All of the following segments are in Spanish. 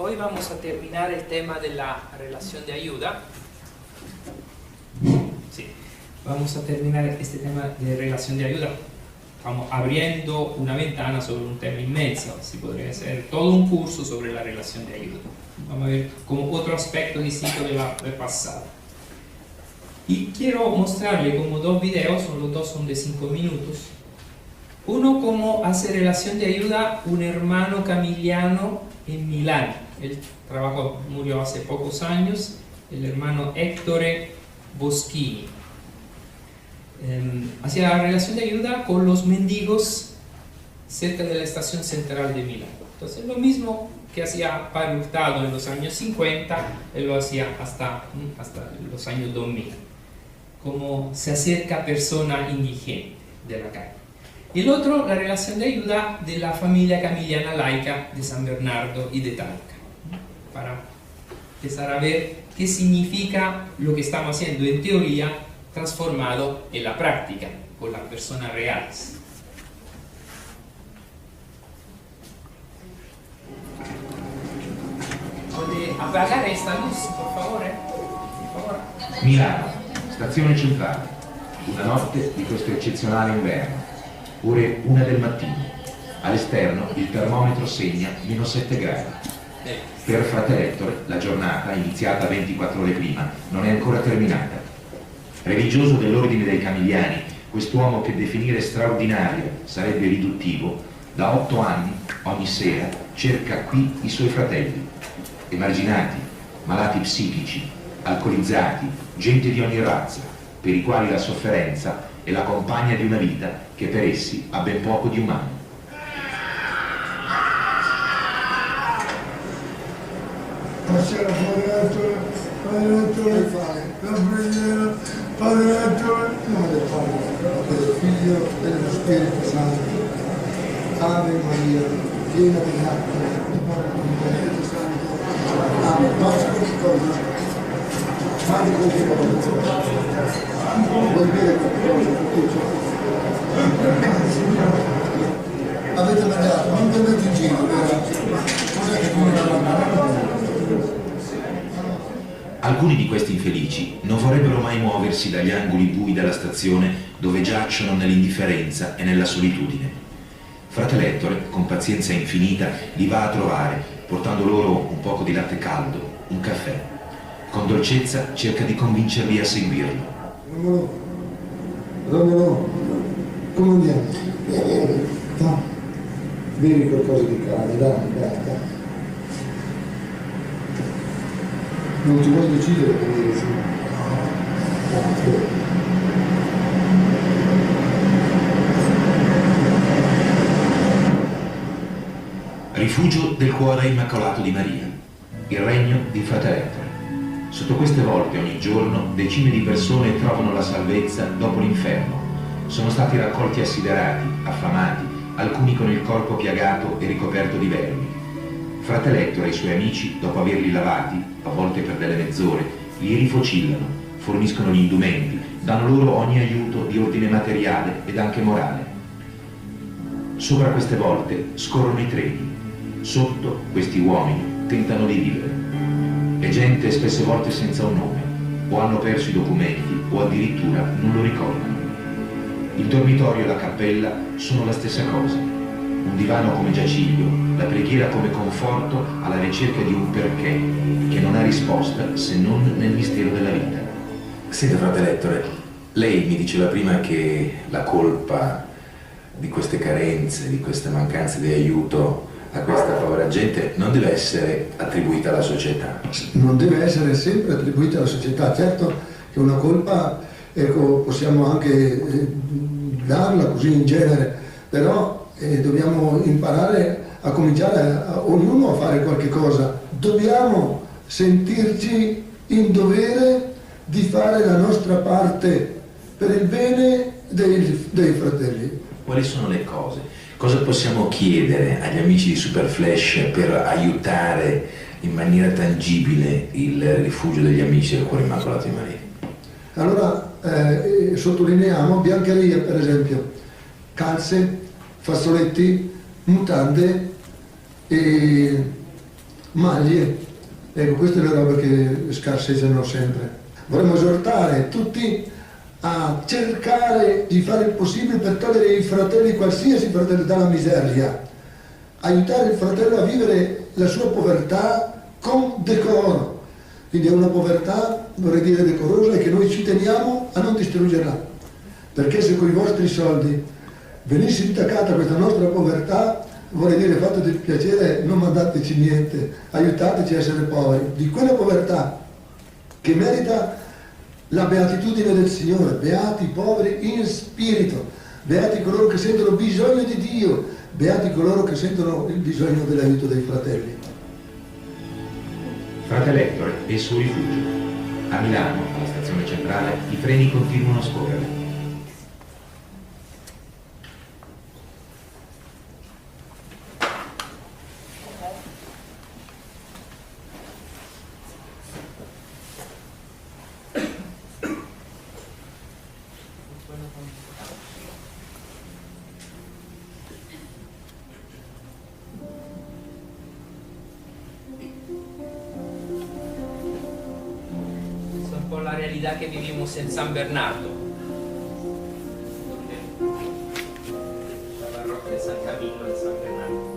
hoy vamos a terminar el tema de la relación de ayuda. Sí, vamos a terminar este tema de relación de ayuda. Vamos abriendo una ventana sobre un tema inmenso, si podría ser todo un curso sobre la relación de ayuda. Vamos a ver como otro aspecto distinto del pasado. Y quiero mostrarle como dos videos, los dos son de 5 minutos. Uno, cómo hace relación de ayuda un hermano camiliano en Milán. Él murió hace pocos años, el hermano Ettore Boschini. Hacía la relación de ayuda con los mendigos cerca de la estación central de Milán. Entonces, lo mismo que hacía Padre Hurtado en los años 50, él lo hacía hasta los años 2000. Como se acerca a persona indigente de la calle. Y el otro, la relación de ayuda de la familia camiliana laica de San Bernardo y de Talca, para empezar a ver qué significa lo que estamos haciendo en teoría transformado en la práctica, con las personas reales. ¿Puede apagar esta luz, por favor? Por favor. Milano, stazione centrale, una notte di questo eccezionale inverno, ore 1 del mattino, all'esterno il termometro segna -7 gradi. Per Frate Ettore la giornata, iniziata 24 ore prima, non è ancora terminata. Religioso dell'ordine dei Camiliani, quest'uomo che definire straordinario sarebbe riduttivo, da 8 anni, ogni sera, cerca qui i suoi fratelli, emarginati, malati psichici, alcolizzati, gente di ogni razza, per i quali la sofferenza è la compagna di una vita che per essi ha ben poco di umano. Buonasera, Padre Ettore, la preghiera, Padre Ettore, in nome del Padre, del Figlio e dello Spirito Santo. Ave Maria, piena di grazia, il Spirito Santo. Amen. Nostro cosa, fate così vuol dire qualcosa, avete mangiato, non prendete in giro, cos'è che non Alcuni di questi infelici non vorrebbero mai muoversi dagli angoli bui della stazione dove giacciono nell'indifferenza e nella solitudine. Frate Ettore, con pazienza infinita, li va a trovare, portando loro un poco di latte caldo, un caffè. Con dolcezza cerca di convincerli a seguirlo. Romolo, come andiamo? Dai, bevi qualcosa di caldo, dai. Non ti vuoi decidere per dire sì? Rifugio del cuore immacolato di Maria, il regno di Frate Ettore. Sotto queste volte ogni giorno decine di persone trovano la salvezza dopo l'inferno. Sono stati raccolti assiderati, affamati, alcuni con il corpo piagato e ricoperto di vermi. Frate Ettore e i suoi amici, dopo averli lavati, a volte per delle mezz'ore, li rifocillano, forniscono gli indumenti, danno loro ogni aiuto di ordine materiale ed anche morale. Sopra queste volte scorrono i treni, sotto questi uomini tentano di vivere. È gente spesse volte senza un nome, o hanno perso i documenti o addirittura non lo ricordano. Il dormitorio e la cappella sono la stessa cosa. Un divano come giaciglio, la preghiera come conforto alla ricerca di un perché che non ha risposta se non nel mistero della vita. Senta, Frate Ettore, lei mi diceva prima che la colpa di queste carenze, di queste mancanze di aiuto a questa povera gente non deve essere attribuita alla società. Non deve essere sempre attribuita alla società. Certo che una colpa, ecco, possiamo anche darla così in genere, però dobbiamo imparare a cominciare ognuno a fare qualche cosa. Dobbiamo sentirci in dovere di fare la nostra parte per il bene dei fratelli. Quali sono le cose? Cosa possiamo chiedere agli amici di Superflash per aiutare in maniera tangibile il rifugio degli amici del cuore immacolato di Maria? Allora sottolineiamo biancheria, per esempio, calze, fazzoletti, mutande e maglie. Ecco, queste sono le robe che scarseggiano sempre. Vorremmo esortare tutti a cercare di fare il possibile per togliere i fratelli, qualsiasi fratello, dalla miseria, aiutare il fratello a vivere la sua povertà con decoro. Quindi è una povertà, vorrei dire, decorosa, e che noi ci teniamo a non distruggerla, perché se con i vostri soldi venisse intaccata questa nostra povertà, vorrei dire, fate del piacere, non mandateci niente, aiutateci a essere poveri, di quella povertà che merita la beatitudine del Signore. Beati i poveri in spirito, beati coloro che sentono bisogno di Dio, beati coloro che sentono il bisogno dell'aiuto dei fratelli. Frate Ettore e il suo rifugio. A Milano, alla stazione centrale, i treni continuano a scorrere. La realidad que vivimos en San Bernardo, la parroquia de San Camilo de San Bernardo.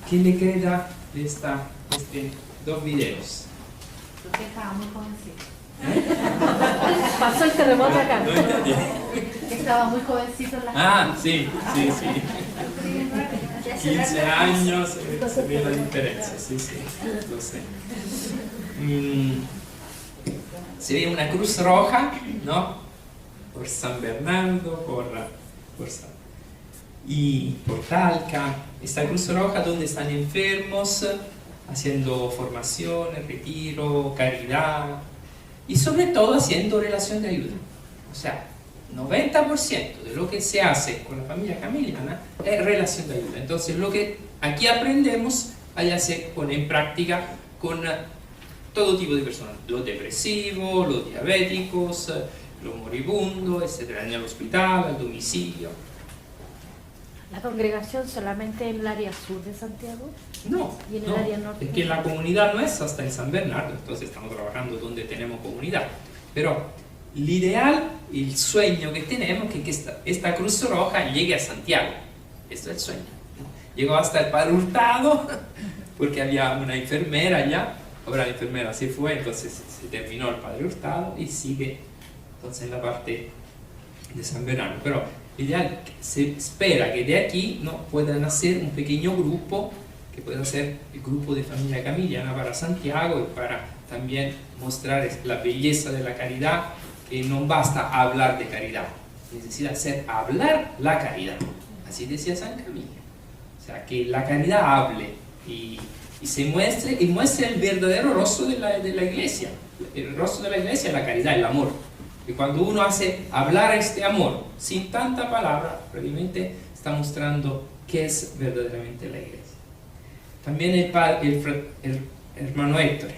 ¿Qué le queda de estos dos videos? Porque estaba muy jovencito. Pasó el terremoto acá. No entendí. Estaba muy jovencito en la Sí. 15 años, se ve la diferencia, sí, lo sé. Se ve una cruz roja, ¿no? Por San Bernardo, por Talca. Esta cruz roja donde están enfermos, haciendo formación, retiro, caridad y sobre todo haciendo relación de ayuda. O sea, 90% de lo que se hace con la familia camiliana es relación de ayuda. Entonces lo que aquí aprendemos, allá se pone en práctica con todo tipo de personas, los depresivos, los diabéticos, los moribundos, etcétera, en el hospital, al domicilio. ¿La congregación solamente en el área sur de Santiago? No, ¿Y en el área norte? es que la comunidad no es hasta en San Bernardo, entonces estamos trabajando donde tenemos comunidad. Pero el ideal, el sueño que tenemos es que esta Cruz Roja llegue a Santiago. Esto es el sueño. Llegó hasta el Padre Hurtado, porque había una enfermera allá. Ahora la enfermera se fue, entonces se terminó el Padre Hurtado y sigue entonces en la parte de San Bernardo. Pero ideal, se espera que de aquí no pueda nacer un pequeño grupo que pueda ser el grupo de familia camiliana para Santiago y para también mostrar la belleza de la caridad, que no basta hablar de caridad, necesita hacer hablar la caridad. Así decía San Camilo. O sea, que la caridad hable y se muestre, y muestre el verdadero rostro de la iglesia. El rostro de la iglesia es la caridad, el amor. Y cuando uno hace hablar este amor sin tanta palabra, realmente está mostrando qué es verdaderamente la iglesia. También el hermano Héctor.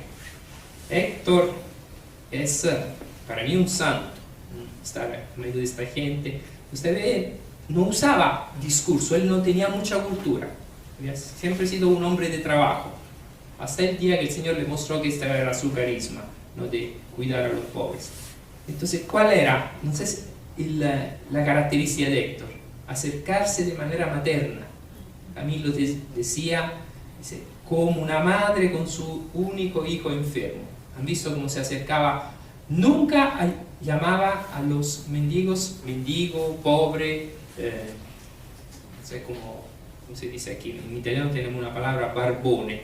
Héctor es para mí un santo, estar en medio de esta gente. Usted ve, no usaba discurso, él no tenía mucha cultura, había siempre sido un hombre de trabajo, hasta el día que el Señor le mostró que este era su carisma, ¿no? De cuidar a los pobres. Entonces, ¿cuál era? Entonces, la característica de Héctor, acercarse de manera materna. Camilo decía, dice, como una madre con su único hijo enfermo. ¿Han visto cómo se acercaba? Nunca llamaba a los mendigos, mendigo, pobre, no sé cómo se dice aquí, en italiano tenemos una palabra barbone,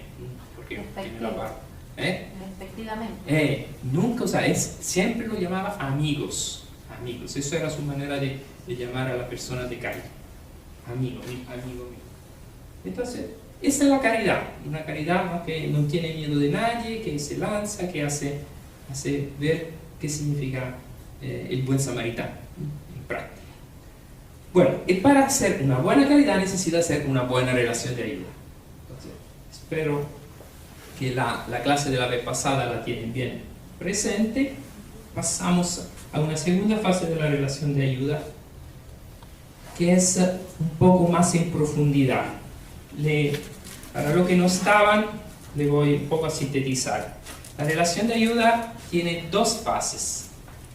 porque tiene la barba. Respectivamente. Nunca, o sea, siempre lo llamaba amigos, eso era su manera de llamar a la persona de calle, amigo mío. Entonces, esa es la caridad, una caridad, ¿no? Que no tiene miedo de nadie, que se lanza, que hace ver qué significa el buen samaritano en práctica. Bueno, y para hacer una buena caridad necesita hacer una buena relación de ayuda. Entonces, espero que la clase de la vez pasada la tienen bien presente. Pasamos a una segunda fase de la relación de ayuda, que es un poco más en profundidad. Para los que no estaban, le voy un poco a sintetizar. La relación de ayuda tiene dos fases.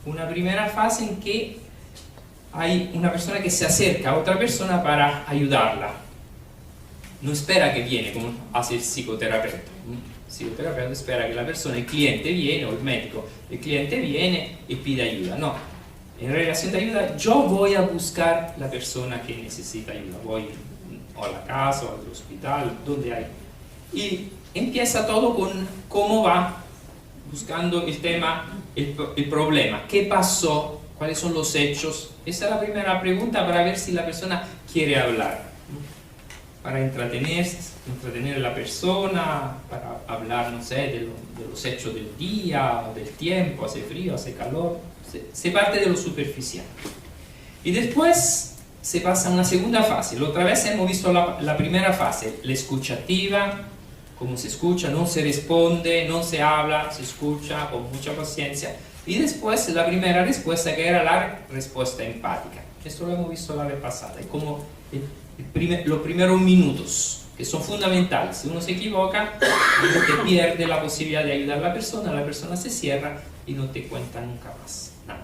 Una primera fase en que hay una persona que se acerca a otra persona para ayudarla. No espera que viene, como hace el psicoterapeuta. El psicoterapeuta espera que la persona, el cliente viene, o el médico, el cliente viene y pide ayuda. No, en relación de ayuda yo voy a buscar la persona que necesita ayuda. Voy o a la casa, o al hospital, donde hay. Y empieza todo con cómo va, buscando el tema, el problema. ¿Qué pasó? ¿Cuáles son los hechos? Esa es la primera pregunta para ver si la persona quiere hablar. Para entretener a la persona, para hablar, no sé, de los hechos del día, del tiempo, hace frío, hace calor. Se parte de lo superficial. Y después se pasa a una segunda fase. La otra vez hemos visto la primera fase, la escuchativa, cómo se escucha, no se responde, no se habla, se escucha con mucha paciencia. Y después la primera respuesta, que era la respuesta empática. Esto lo hemos visto la vez pasada. Es como los primeros minutos, que son fundamentales. Si uno se equivoca, uno te pierde la posibilidad de ayudar a la persona se cierra y no te cuenta nunca más nada.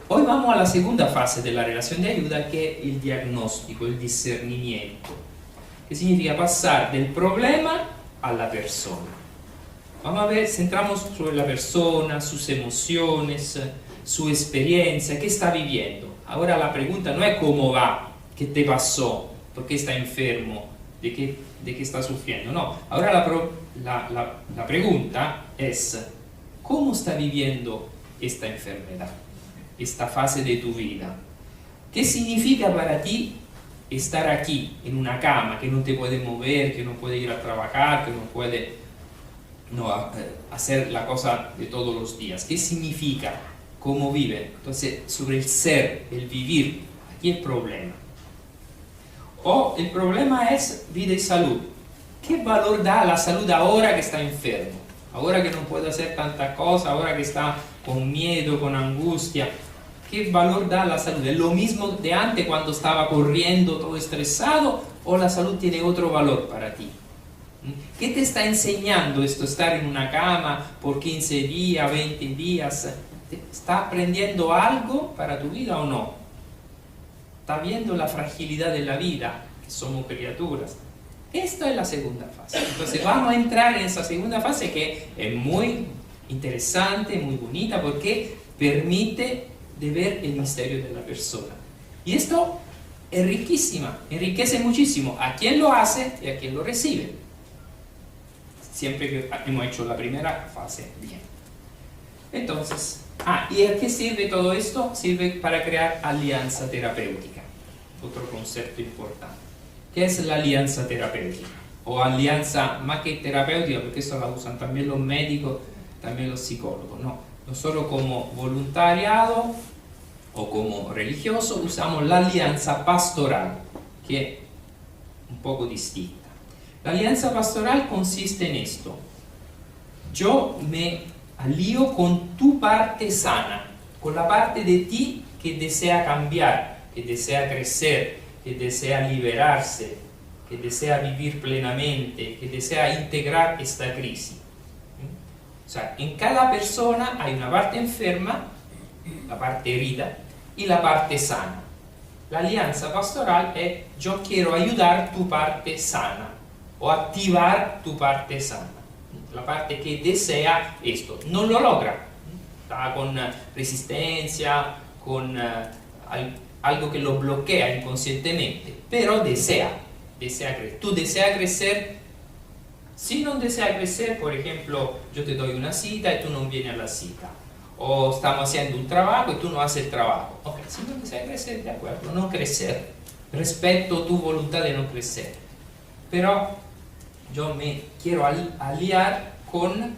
Hoy vamos a la segunda fase de la relación de ayuda, que es el diagnóstico, el discernimiento. que significa pasar del problema a la persona. Vamos a ver, centramos sobre la persona, sus emociones, su experiencia, qué está viviendo. Ahora la pregunta no es cómo va, qué te pasó, por qué está enfermo, de qué está sufriendo. No, ahora la pregunta es cómo está viviendo esta enfermedad, esta fase de tu vida. ¿Qué significa para ti estar aquí, en una cama, que no te puede mover, que no puede ir a trabajar, que no puede hacer la cosa de todos los días? ¿Qué significa? ¿Cómo vive? Entonces, sobre el ser, el vivir, aquí el problema. O el problema es vida y salud. ¿Qué valor da a la salud ahora que está enfermo? Ahora que no puede hacer tantas cosas, ahora que está con miedo, con angustia. ¿Qué valor da a la salud? ¿Es lo mismo de antes cuando estaba corriendo todo estresado o la salud tiene otro valor para ti? ¿Qué te está enseñando esto, estar en una cama por 15 días, 20 días? ¿Está aprendiendo algo para tu vida o no? ¿Está viendo la fragilidad de la vida? Que somos criaturas. Esta es la segunda fase. Entonces vamos a entrar en esa segunda fase que es muy interesante, muy bonita, porque permite de ver el misterio de la persona. Y esto es riquísima, enriquece muchísimo a quien lo hace y a quien lo recibe. Siempre que hemos hecho la primera fase bien. Entonces, ¿y a qué sirve todo esto? Sirve para crear alianza terapéutica. Otro concepto importante. ¿Qué es la alianza terapéutica? O alianza más que terapéutica, porque eso la usan también los médicos, también los psicólogos. No, nosotros como voluntariado o como religioso usamos la alianza pastoral, que es un poco distinta. La alianza pastoral consiste en esto. Yo me alío con tu parte sana, con la parte de ti que desea cambiar, que desea crecer, que desea liberarse, que desea vivir plenamente, que desea integrar esta crisis. O sea, en cada persona hay una parte enferma, la parte herida, y la parte sana. La alianza pastoral es yo quiero ayudar tu parte sana o activar tu parte sana. La parte que desea esto, no lo logra, está con resistencia, con algo que lo bloquea inconscientemente, pero desea crecer. Tú deseas crecer. Si no deseas crecer, por ejemplo, yo te doy una cita y tú no vienes a la cita, o estamos haciendo un trabajo y tú no haces el trabajo. Ok, si no deseas crecer, de acuerdo, no crecer, respeto tu voluntad de no crecer, pero yo me quiero aliar con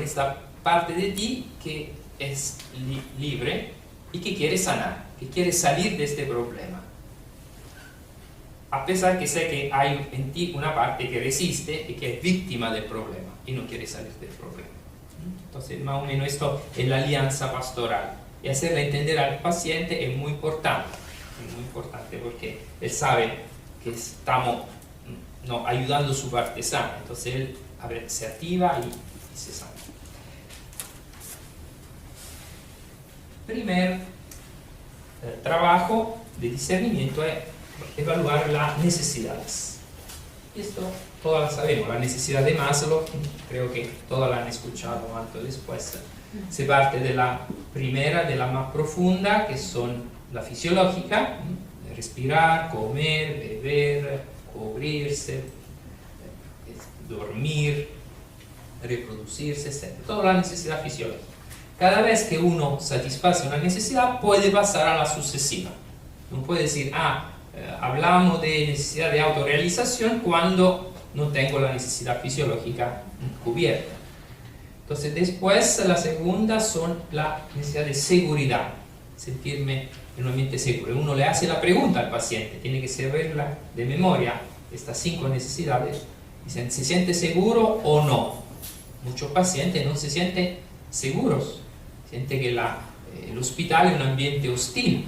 esta parte de ti que es libre y que quiere sanar, que quiere salir de este problema. A pesar que sé que hay en ti una parte que resiste y que es víctima del problema y no quiere salir del problema. Entonces, más o menos esto es la alianza pastoral. Y hacerle entender al paciente es muy importante porque él sabe que estamos ayudando su parte sana. Entonces él se activa y se sana. Primer trabajo de discernimiento es evaluar las necesidades. Esto todas las sabemos, la necesidad de Maslow, creo que todas la han escuchado antes o después. Se parte de la primera, de la más profunda, que son la fisiológica, respirar, comer, beber, cubrirse, dormir, reproducirse, etc. Toda la necesidad fisiológica. Cada vez que uno satisface una necesidad, puede pasar a la sucesiva. No puede decir, hablamos de necesidad de autorrealización cuando no tengo la necesidad fisiológica cubierta. Entonces después la segunda son la necesidad de seguridad, sentirme en un ambiente seguro. Uno le hace la pregunta al paciente, tiene que saberla de memoria, estas 5 necesidades. Dicen, ¿se siente seguro o no? Muchos pacientes no se sienten seguros, sienten que el hospital es un ambiente hostil.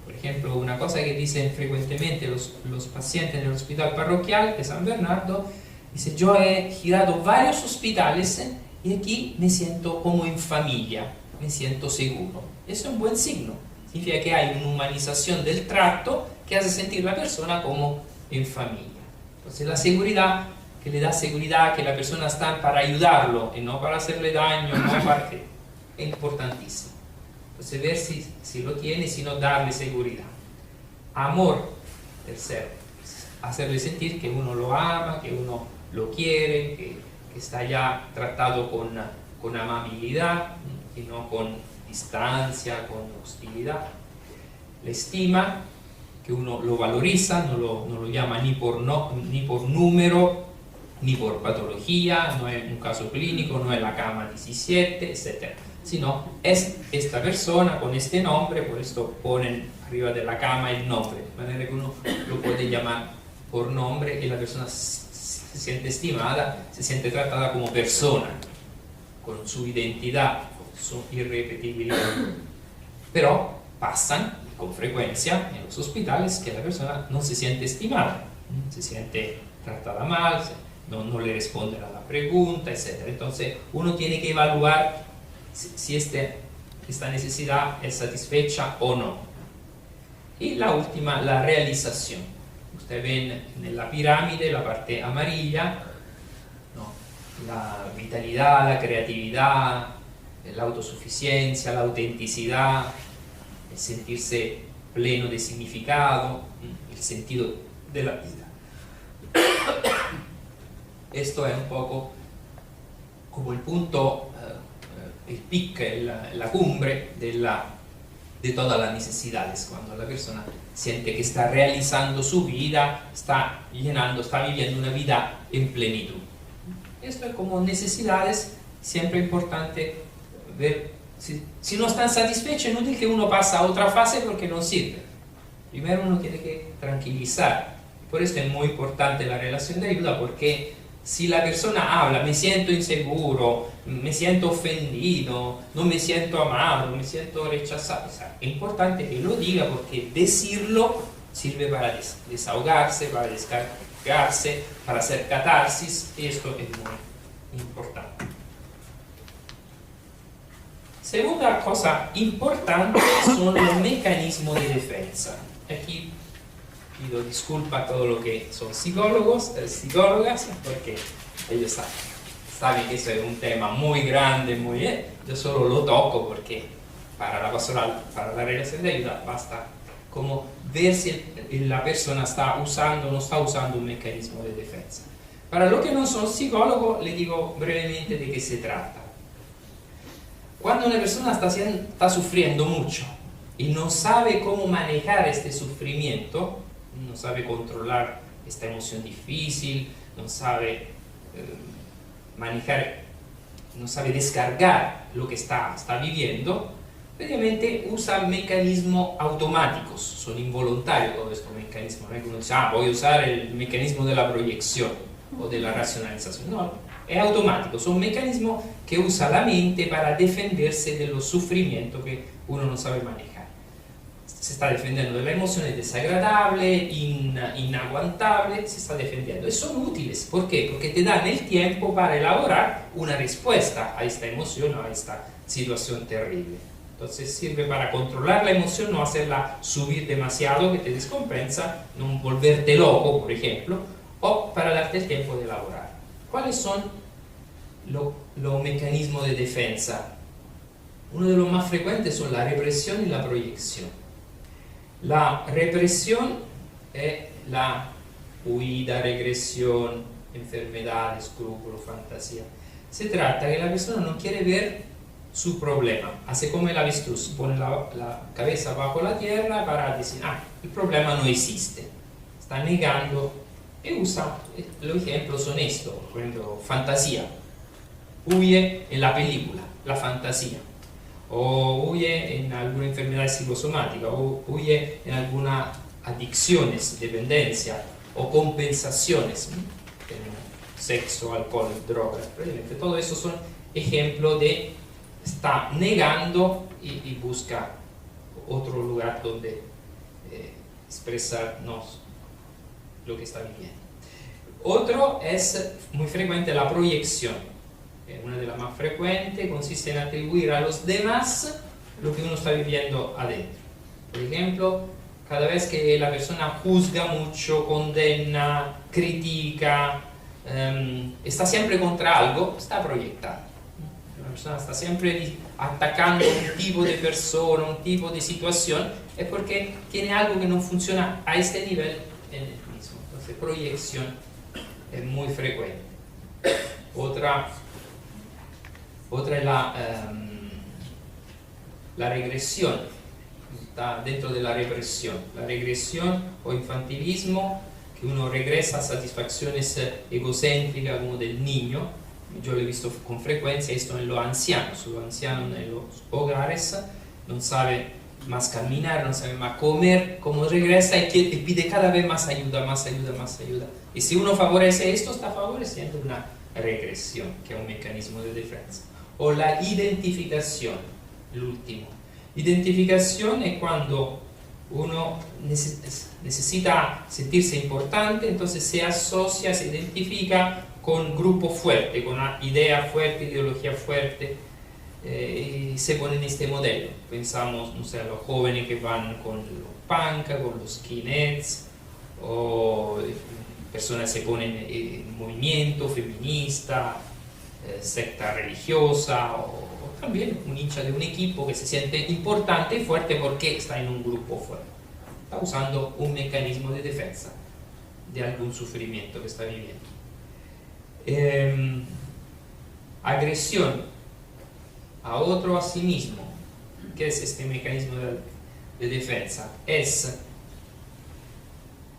Por ejemplo, una cosa que dicen frecuentemente los pacientes en el hospital parroquial de San Bernardo, dice, yo he girado varios hospitales y aquí me siento como en familia, me siento seguro. Eso es un buen signo, significa que hay una humanización del trato que hace sentir a la persona como en familia. Entonces la seguridad, que le da seguridad, que la persona está para ayudarlo y no para hacerle daño, no para que, es importantísimo. Entonces ver si lo tiene, si no darle seguridad. Amor, tercero, hacerle sentir que uno lo ama, que uno lo quiere, que está ya tratado con amabilidad y no con distancia, con hostilidad. La estima, que uno lo valoriza, no lo llama ni por número, ni por patología, no es un caso clínico, no es la cama 17, etc. Sino es esta persona con este nombre, por esto ponen arriba de la cama el nombre, de manera que uno lo puede llamar por nombre y la persona se siente estimada, se siente tratada como persona, con su identidad, con su irrepetibilidad. Pero pasan con frecuencia en los hospitales que la persona no se siente estimada, se siente tratada mal, no le responden a la pregunta, etc. Entonces uno tiene que evaluar si esta necesidad es satisfecha o no. Y la última, la realización. Ustedes ven en la pirámide la parte amarilla, ¿no? La vitalidad, la creatividad, la autosuficiencia, la autenticidad, el sentirse pleno de significado, el sentido de la vida. Esto es un poco como el punto, el pic, la cumbre de todas las necesidades, cuando la persona siente que está realizando su vida, está llenando, está viviendo una vida en plenitud. Esto es como necesidades, siempre importante ver. Si no están satisfechos, no es que uno pasa a otra fase porque no sirve. Primero uno tiene que tranquilizar. Por esto es muy importante la relación de ayuda, porque si la persona habla, me siento inseguro, me siento ofendido, no me siento amado, me siento rechazado, o sea, es importante que lo diga, porque decirlo sirve para desahogarse, para descargarse, para hacer catarsis, y esto es muy importante. Segunda cosa importante son los mecanismos de defensa. Aquí pido disculpas a todos los que son psicólogos, psicólogas, porque ellos saben que eso es un tema muy grande, yo solo lo toco porque para la pastoral, para la relación de ayuda, basta como ver si la persona está usando o no está usando un mecanismo de defensa. Para los que no son psicólogos, les digo brevemente de qué se trata. Cuando una persona está sufriendo mucho y no sabe cómo manejar este sufrimiento, no sabe controlar esta emoción difícil, no sabe manejar, no sabe descargar lo que está viviendo, obviamente usa mecanismos automáticos, son involuntarios todos estos mecanismos. No es que uno dice, voy a usar el mecanismo de la proyección o de la racionalización. No, es automático, son mecanismos que usa la mente para defenderse de los sufrimientos que uno no sabe manejar. Se está defendiendo de las emociones desagradables, inaguantables, se está defendiendo. Y son útiles, ¿por qué? Porque te dan el tiempo para elaborar una respuesta a esta emoción o a esta situación terrible. Entonces sirve para controlar la emoción, no hacerla subir demasiado que te descompensa, no volverte loco, por ejemplo, o para darte el tiempo de elaborar. ¿Cuáles son los mecanismos de defensa? Uno de los más frecuentes son la represión y la proyección. La represión es la huida, regresión, enfermedad, escrúpulo, fantasía. Se trata que la persona no quiere ver su problema, hace como el avestruz, pone la cabeza bajo la tierra para decir, el problema no existe, está negando. Y usa, los ejemplos son estos, por ejemplo, fantasía, huye en la película, la fantasía, o huye en alguna enfermedad psicosomática, o huye en algunas adicciones, dependencia, o compensaciones, sexo, alcohol, drogas, todo eso son ejemplos de está negando y busca otro lugar donde expresarnos lo que está viviendo. Otro es muy frecuente la proyección. Una de las más frecuentes consiste en atribuir a los demás lo que uno está viviendo adentro. Por ejemplo, cada vez que la persona juzga mucho, condena, critica, está siempre contra algo, está proyectada. La persona está siempre atacando un tipo de persona, un tipo de situación, es porque tiene algo que no funciona a este nivel en el mismo. Entonces, proyección es muy frecuente. Otra es la regresión, está dentro de la represión. La regresión o infantilismo, que uno regresa a satisfacciones egocéntricas como del niño. Yo lo he visto con frecuencia esto en los ancianos. Los ancianos en los hogares no saben más caminar, no sabe más comer, como regresa y pide cada vez más ayuda, más ayuda, más ayuda. Y si uno favorece esto, está favoreciendo una regresión, que es un mecanismo de defensa. O la identificación, el último. Identificación es cuando uno necesita sentirse importante, entonces se asocia, se identifica con grupo fuerte, con una idea fuerte, ideología fuerte, y se pone en este modelo. Pensamos, no sé, a los jóvenes que van con los punk, con los skinheads, o personas se ponen en movimiento feminista, secta religiosa, o también un hincha de un equipo que se siente importante y fuerte porque está en un grupo fuerte. Está usando un mecanismo de defensa de algún sufrimiento que está viviendo. Agresión a otro, a sí mismo. ¿Qué es este mecanismo de defensa? Es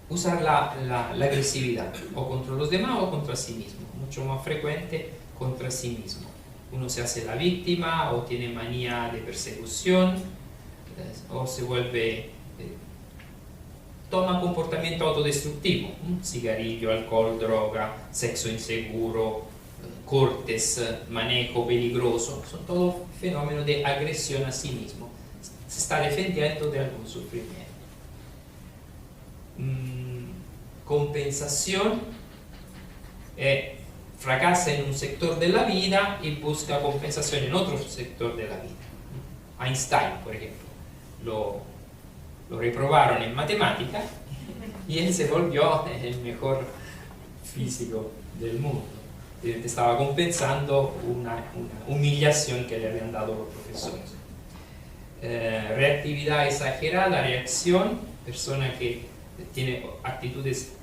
usar la agresividad o contra los demás o contra sí mismo, mucho más frecuente contra sí mismo. Uno se hace la víctima o tiene manía de persecución o se vuelve, toma comportamiento autodestructivo, cigarrillo, alcohol, droga, sexo inseguro, cortes, manejo peligroso, son todos fenómenos de agresión a sí mismo. Se está defendiendo de algún sufrimiento. Compensación, fracasa en un sector de la vida y busca compensación en otro sector de la vida. Einstein, por ejemplo, lo reprobaron en matemática y él se volvió el mejor físico del mundo. Estaba compensando una humillación que le habían dado los profesores. Reactividad exagerada, reacción, persona que tiene actitudes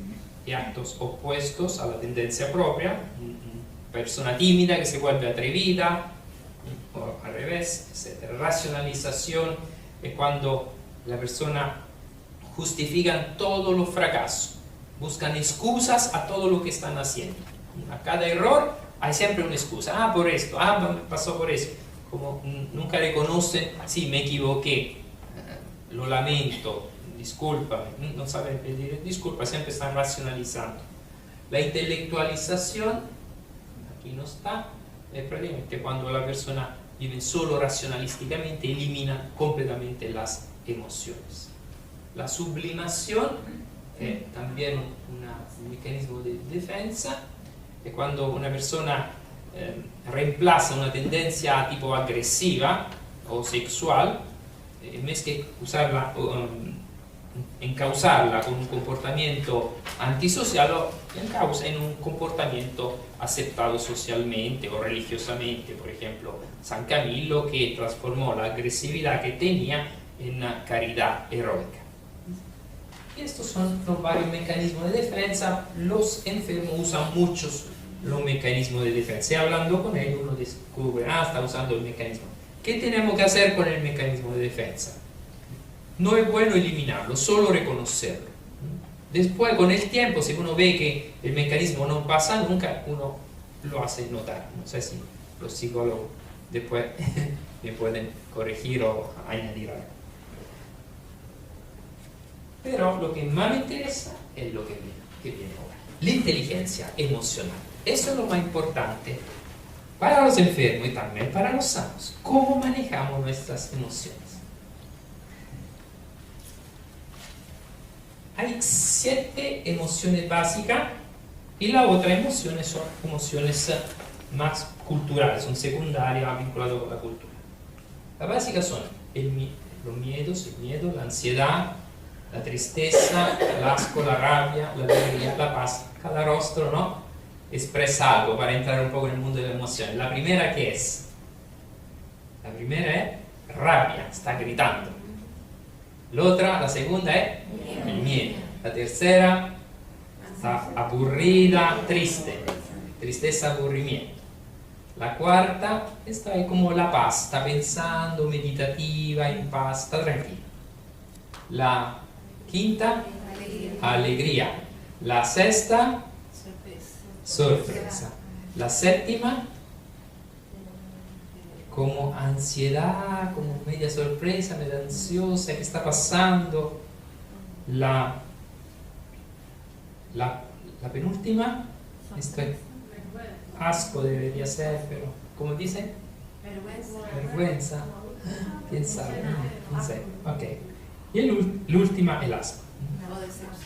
y actos opuestos a la tendencia propia, persona tímida que se vuelve atrevida, o al revés, etc. Racionalización es cuando la persona justifica todos los fracasos, buscan excusas a todo lo que están haciendo. A cada error hay siempre una excusa. Por esto, pasó por eso. Como nunca reconocen, sí, me equivoqué, lo lamento, discúlpame, no saben pedir disculpas, siempre están racionalizando. La intelectualización, aquí no está, es prácticamente cuando la persona vive solo racionalísticamente, elimina completamente las emociones. La sublimación es también un mecanismo de defensa, es cuando una persona reemplaza una tendencia tipo agresiva o sexual, en vez de usarla, encauzarla con un comportamiento antisocial, lo encausa en un comportamiento aceptado socialmente o religiosamente. Por ejemplo, San Camillo, que transformó la agresividad que tenía en una caridad heroica. Y estos son los varios mecanismos de defensa. Los enfermos usan muchos los mecanismos de defensa. Y hablando con ellos uno descubre, está usando el mecanismo. ¿Qué tenemos que hacer con el mecanismo de defensa? No es bueno eliminarlo, solo reconocerlo. Después, con el tiempo, si uno ve que el mecanismo no pasa nunca, uno lo hace notar. No sé si los psicólogos después me pueden corregir o añadir algo. Pero lo que más me interesa es lo que viene ahora. La inteligencia emocional. Eso es lo más importante para los enfermos y también para los sanos. ¿Cómo manejamos nuestras emociones? Hay 7 emociones básicas y la otra emociones son emociones más culturales, son secundarias vinculadas con la cultura. Las básicas son los miedos, el miedo, la ansiedad, La tristeza, el asco, la rabia, la alegría, la paz. Cada rostro, ¿no?, expresa algo para entrar un poco en el mundo de las emociones. La primera, ¿qué es? La primera es rabia, está gritando. La segunda es el miedo. La tercera está aburrida, triste. Tristeza, aburrimiento. La cuarta está ahí como la paz, está pensando, meditativa, en paz, está tranquila. La quinta, alegría. La sexta, sorpresa. La séptima, como ansiedad, como media sorpresa, media ansiosa, ¿qué está pasando? La penúltima, esto es asco, debería ser, pero ¿cómo dice? Vergüenza. ¿Quién sabe? No sé. Ok. Y l'ultima es el asco.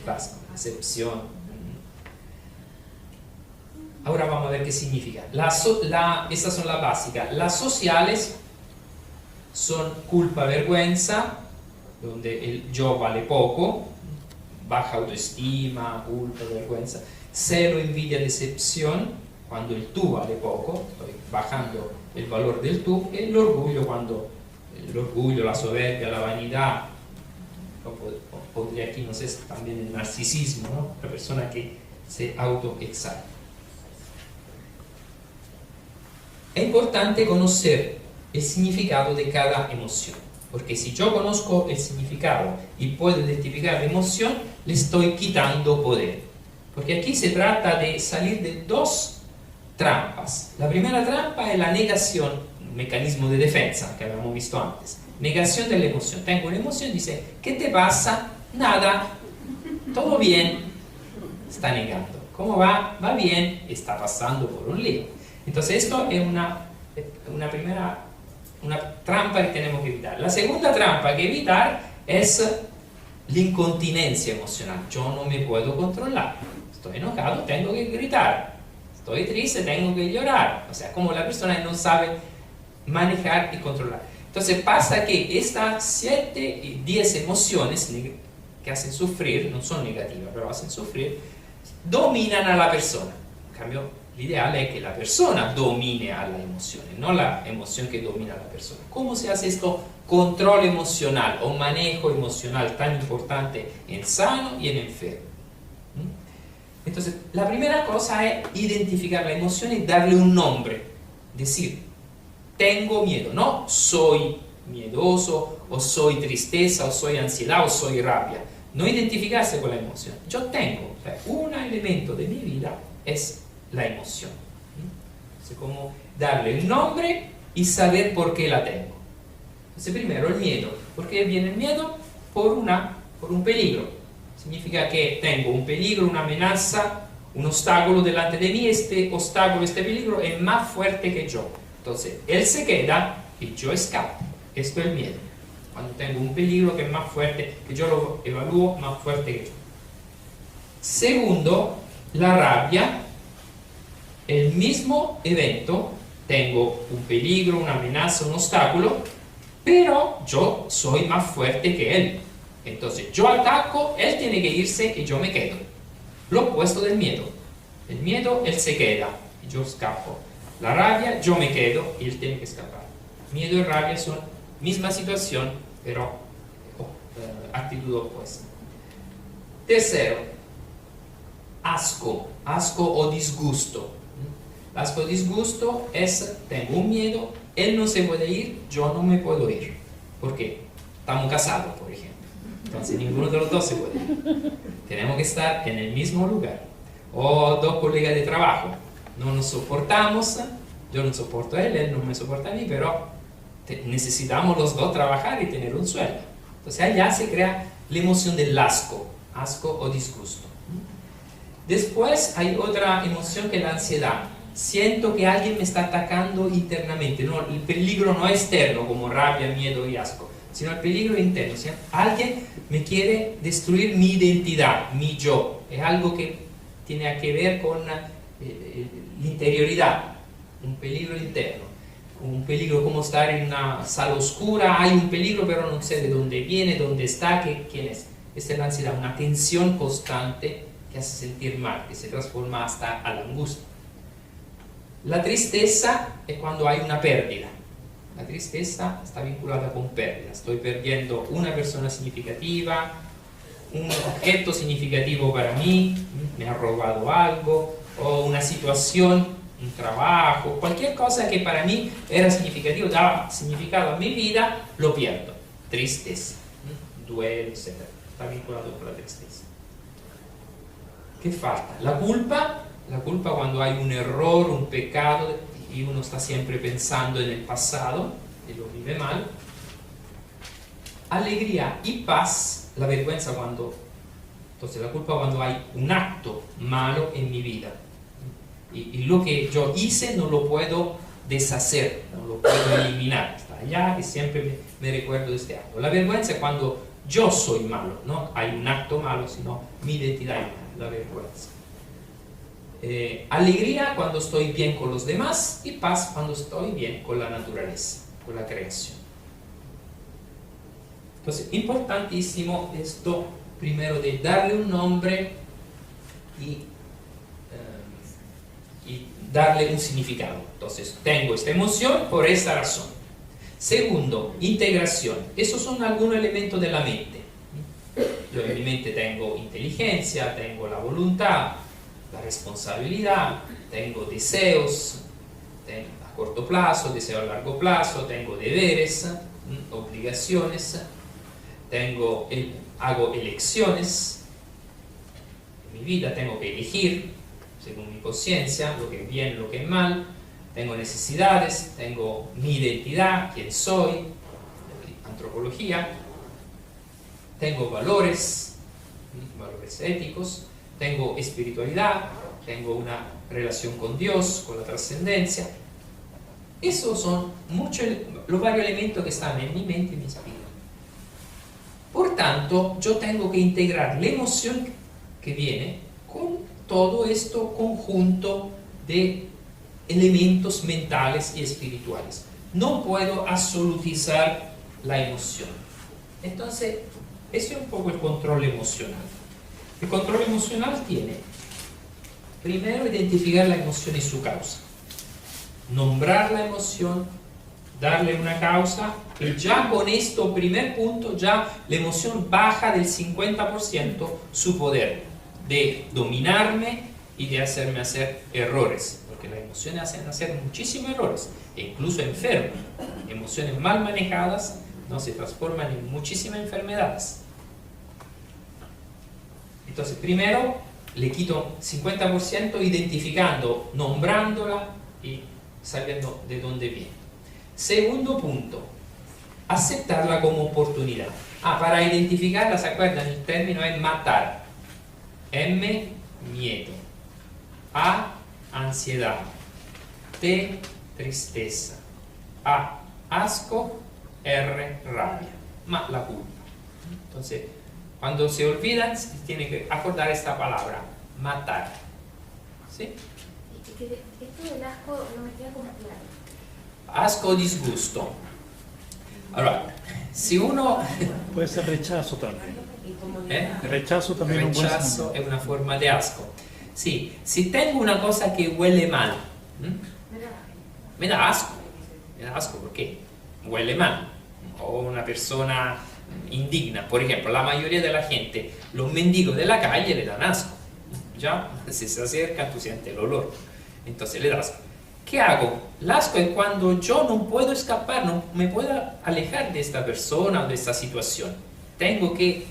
Asco, decepción. Ahora vamos a ver qué significa. Estas son las básicas. Las sociales son culpa, vergüenza, donde el yo vale poco, baja autoestima, culpa, vergüenza, celo, envidia, decepción, cuando el tú vale poco, estoy bajando el valor del tú, y el orgullo, cuando el orgullo, la soberbia, la vanidad, podría aquí, no sé, también el narcisismo, ¿no?, la persona que se autoexalta. Es importante conocer el significado de cada emoción, porque si yo conozco el significado y puedo identificar la emoción, le estoy quitando poder. Porque aquí se trata de salir de dos trampas. La primera trampa es la negación, un mecanismo de defensa que habíamos visto antes. Negación de la emoción. Tengo una emoción, dice, ¿qué te pasa? Nada, todo bien. Está negando. ¿Cómo va? Va bien, está pasando por un lío. Entonces esto es una trampa que tenemos que evitar. La segunda trampa que evitar es la incontinencia emocional. Yo no me puedo controlar. Estoy enojado, tengo que gritar. Estoy triste, tengo que llorar. O sea, como la persona no sabe manejar y controlar. Entonces pasa que estas 7 y 10 emociones que hacen sufrir, no son negativas, pero hacen sufrir, dominan a la persona. En cambio, l'ideale è che la persona domine alla emozione, no la emoción que domina a la persona. ¿Cómo se hace esto? Control emocional o manejo emocional tan importante en sano y en enfermo. Entonces, la primera cosa es identificar la emoción y darle un nombre. Decir, tengo miedo, no soy miedoso, o soy tristeza, o soy ansiedad, o soy rabia. No identificarse con la emoción. Yo tengo, o sea, un elemento de mi vida es la emoción. Entonces, como darle el nombre y saber por qué la tengo. Entonces, primero el miedo. ¿Por qué viene el miedo? Por un peligro. Significa que tengo un peligro, una amenaza, un obstáculo delante de mí. Este obstáculo, este peligro es más fuerte que yo. Entonces, él se queda y yo escapo. Esto es el miedo. Cuando tengo un peligro que es más fuerte, que yo lo evalúo más fuerte que yo. Segundo, la rabia. El mismo evento, tengo un peligro, una amenaza, un obstáculo, pero yo soy más fuerte que él. Entonces yo ataco, él tiene que irse y yo me quedo. Lo opuesto del miedo. El miedo, él se queda y yo escapo. La rabia, yo me quedo y él tiene que escapar. Miedo y rabia son misma situación, pero actitud opuesta. Tercero, asco o disgusto. Asco o disgusto es, tengo un miedo, él no se puede ir, yo no me puedo ir. ¿Por qué? Estamos casados, por ejemplo. Entonces ninguno de los dos se puede ir. Tenemos que estar en el mismo lugar. O dos colegas de trabajo, no nos soportamos, yo no soporto a él no me soporta a mí, pero necesitamos los dos trabajar y tener un sueldo. Entonces allá se crea la emoción del asco o disgusto. Después hay otra emoción que es la ansiedad. Siento que alguien me está atacando internamente, no, el peligro no es externo como rabia, miedo y asco, sino el peligro interno. O sea, alguien me quiere destruir mi identidad, mi yo. Es algo que tiene que ver con la interioridad, un peligro interno, un peligro como estar en una sala oscura, hay un peligro pero no sé de dónde viene, dónde está, quién es. Esta es la ansiedad, una tensión constante que hace sentir mal, que se transforma hasta a la angustia. La tristeza es cuando hay una pérdida. La tristeza está vinculada con pérdida. Estoy perdiendo una persona significativa, un objeto significativo para mí, me ha robado algo, o una situación, un trabajo, cualquier cosa que para mí era significativo, daba significado a mi vida, lo pierdo. Tristeza, duelo, etc. Está vinculado con la tristeza. ¿Qué falta? La culpa cuando hay un error, un pecado y uno está siempre pensando en el pasado y lo vive mal. Alegría y paz, la vergüenza cuando, entonces la culpa cuando hay un acto malo en mi vida y lo que yo hice no lo puedo deshacer, no lo puedo eliminar, está allá y siempre me recuerdo de este acto. La vergüenza es cuando yo soy malo, no hay un acto malo, sino mi identidad, la vergüenza. Alegría cuando estoy bien con los demás y paz cuando estoy bien con la naturaleza, con la creación. Entonces, importantísimo esto, primero de darle un nombre y darle un significado. Entonces, tengo esta emoción por esta razón. Segundo, integración. Esos son algunos elementos de la mente. Yo en mi mente tengo inteligencia, tengo la voluntad, la responsabilidad, tengo deseos a corto plazo, deseos a largo plazo, tengo deberes, obligaciones, hago elecciones en mi vida, tengo que elegir según mi conciencia lo que es bien, lo que es mal, tengo necesidades, tengo mi identidad, quién soy, antropología, tengo valores éticos, tengo espiritualidad, tengo una relación con Dios, con la trascendencia. Esos son los varios elementos que están en mi mente y mi espíritu. Por tanto, yo tengo que integrar la emoción que viene con todo esto conjunto de elementos mentales y espirituales. No puedo absolutizar la emoción. Entonces, eso es un poco el control emocional. El control emocional tiene, primero, identificar la emoción y su causa. Nombrar la emoción, darle una causa, y ya con esto, primer punto, ya la emoción baja del 50% su poder de dominarme y de hacerme hacer errores, porque las emociones hacen hacer muchísimos errores, e incluso enfermos. Emociones mal manejadas no se transforman en muchísimas enfermedades. Entonces, primero le quito 50% identificando, nombrándola y sabiendo de dónde viene. Segundo punto, aceptarla como oportunidad. Para identificarla, ¿se acuerdan? El término es matar. M, miedo. A, ansiedad. T, tristeza. A, asco. R, rabia. La culpa. Entonces, cuando se olvidan, se tiene que acordar esta palabra, matar. ¿Sí? Esto del asco no me queda como claro. Asco o disgusto. Ahora, si uno... Puede ser rechazo también. ¿Eh? Rechazo también Rechazo es una forma de asco. Sí, si tengo una cosa que huele mal, me da asco. Me da asco, ¿por qué? Huele mal. O una persona indigna. Por ejemplo, la mayoría de la gente, los mendigos de la calle le dan asco. Ya, si se acercan, tú sientes el olor. Entonces le das asco. ¿Qué hago? El asco es cuando yo no puedo escapar, no me puedo alejar de esta persona o de esta situación. Tengo que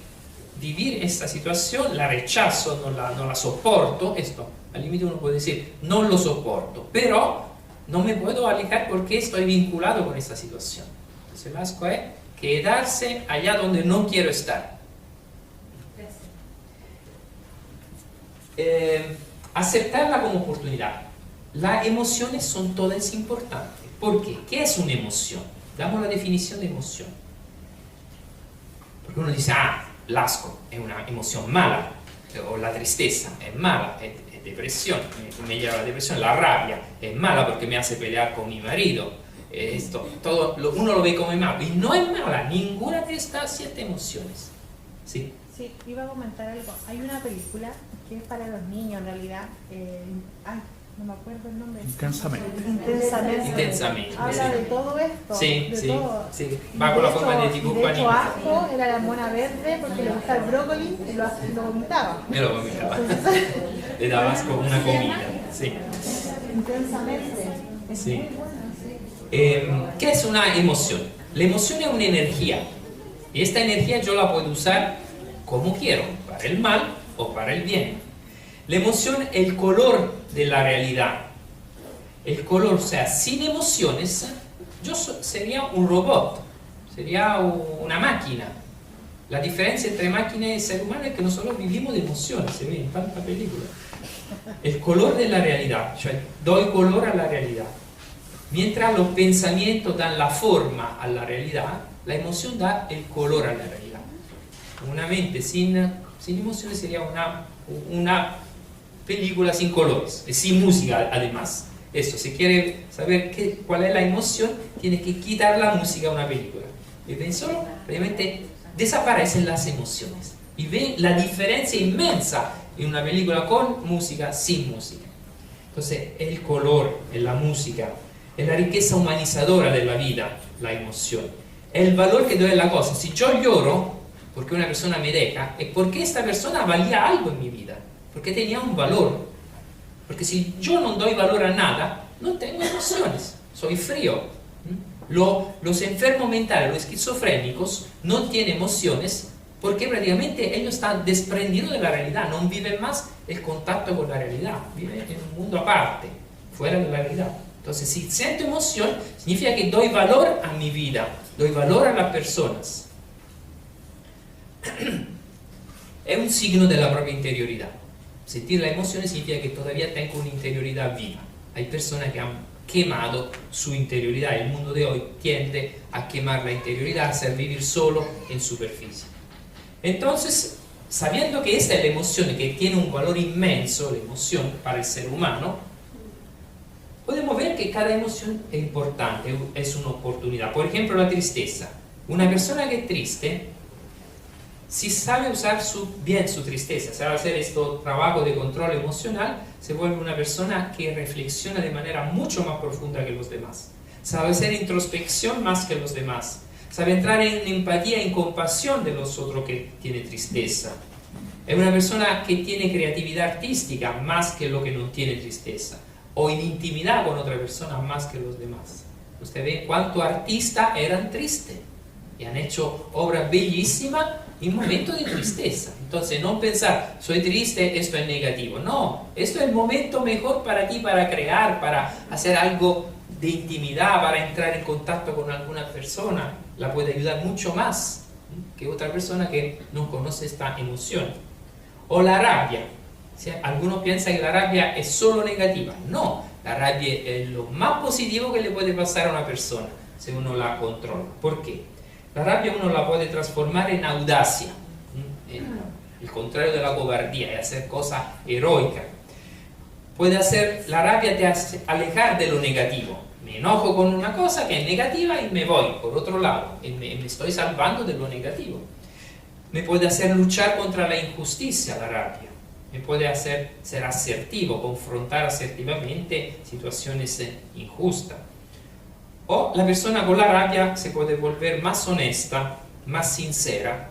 vivir esta situación, la rechazo, no la soporto. Esto, al límite uno puede decir, no lo soporto, pero no me puedo alejar porque estoy vinculado con esta situación. Entonces el asco es quedarse allá donde no quiero estar. Aceptarla como oportunidad. Las emociones son todas importantes. ¿Por qué? ¿Qué es una emoción? Damos la definición de emoción. Porque uno dice, el asco es una emoción mala, o la tristeza es mala, es depresión, me lleva a la depresión. La rabia es mala porque me hace pelear con mi marido. Uno lo ve como malo, y no es mala ninguna de estas 7 emociones. ¿Sí? Sí, iba a comentar algo. Hay una película que es para los niños en realidad. No me acuerdo el nombre. Intensamente. Intensamente. Habla Sí. de todo esto. Sí, de sí, todo. sí. Va con la forma de dibujo de hecho, animado. Asco era la mona verde porque le gustaba el brócoli y lo vomitaba. Me lo vomitaba. Entonces, Le dabas como una comida. Sí. Intensamente. Es Sí. muy buena, sí. ¿Qué es una emoción? La emoción es una energía. Y esta energía yo la puedo usar como quiero, para el mal o para el bien. La emoción es el color de la realidad. El color, o sea, sin emociones, yo sería un robot, sería una máquina. La diferencia entre máquina y ser humano es que nosotros vivimos de emociones, se ve en tanta película. El color de la realidad, cioè doy color a la realidad. Mientras los pensamientos dan la forma a la realidad, la emoción da el color a la realidad. Una mente sin emociones sería una película sin colores, y sin música además. Eso, si quiere saber cuál es la emoción, tiene que quitar la música a una película. Y ven solo, realmente desaparecen las emociones. Y ven la diferencia inmensa en una película con música, sin música. Entonces, el color, la música, es la riqueza humanizadora de la vida, la emoción. Es el valor que doy a la cosa. Si yo lloro porque una persona me deja, es porque esta persona valía algo en mi vida, porque tenía un valor. Porque si yo no doy valor a nada, no tengo emociones, soy frío. Los enfermos mentales, los esquizofrénicos, no tienen emociones porque prácticamente ellos están desprendidos de la realidad, no viven más el contacto con la realidad, viven en un mundo aparte, fuera de la realidad. Entonces, si siento emoción, significa que doy valor a mi vida, doy valor a las personas. Es un signo de la propia interioridad. Sentir las emociones significa que todavía tengo una interioridad viva. Hay personas que han quemado su interioridad. El mundo de hoy tiende a quemar la interioridad, a hacer vivir solo en superficie. Entonces, sabiendo que esta es la emoción que tiene un valor inmenso, la emoción para el ser humano, podemos ver que cada emoción es importante, es una oportunidad. Por ejemplo, la tristeza. Una persona que es triste, si sabe usar bien su tristeza, sabe hacer este trabajo de control emocional, se vuelve una persona que reflexiona de manera mucho más profunda que los demás. Sabe hacer introspección más que los demás. Sabe entrar en empatía, en compasión de los otros que tiene tristeza. Es una persona que tiene creatividad artística más que lo que no tiene tristeza. O en intimidad con otra persona más que los demás. Usted ve cuántos artistas eran tristes y han hecho obras bellísimas en momentos de tristeza. Entonces, no pensar, soy triste, esto es negativo. No, esto es el momento mejor para ti, para crear, para hacer algo de intimidad, para entrar en contacto con alguna persona. La puede ayudar mucho más que otra persona que no conoce esta emoción. O la rabia. ¿Sí? Algunos piensan que la rabia es solo negativa. No, la rabia es lo más positivo que le puede pasar a una persona si uno la controla. ¿Por qué? La rabia uno la puede transformar en audacia, el contrario de la cobardía, es hacer cosas heroicas. La rabia te hace alejar de lo negativo. Me enojo con una cosa que es negativa y me voy por otro lado, y me estoy salvando de lo negativo. Me puede hacer luchar contra la injusticia, la rabia. Me puede hacer ser asertivo, confrontar asertivamente situaciones injustas. O la persona con la rabia se puede volver más honesta, más sincera,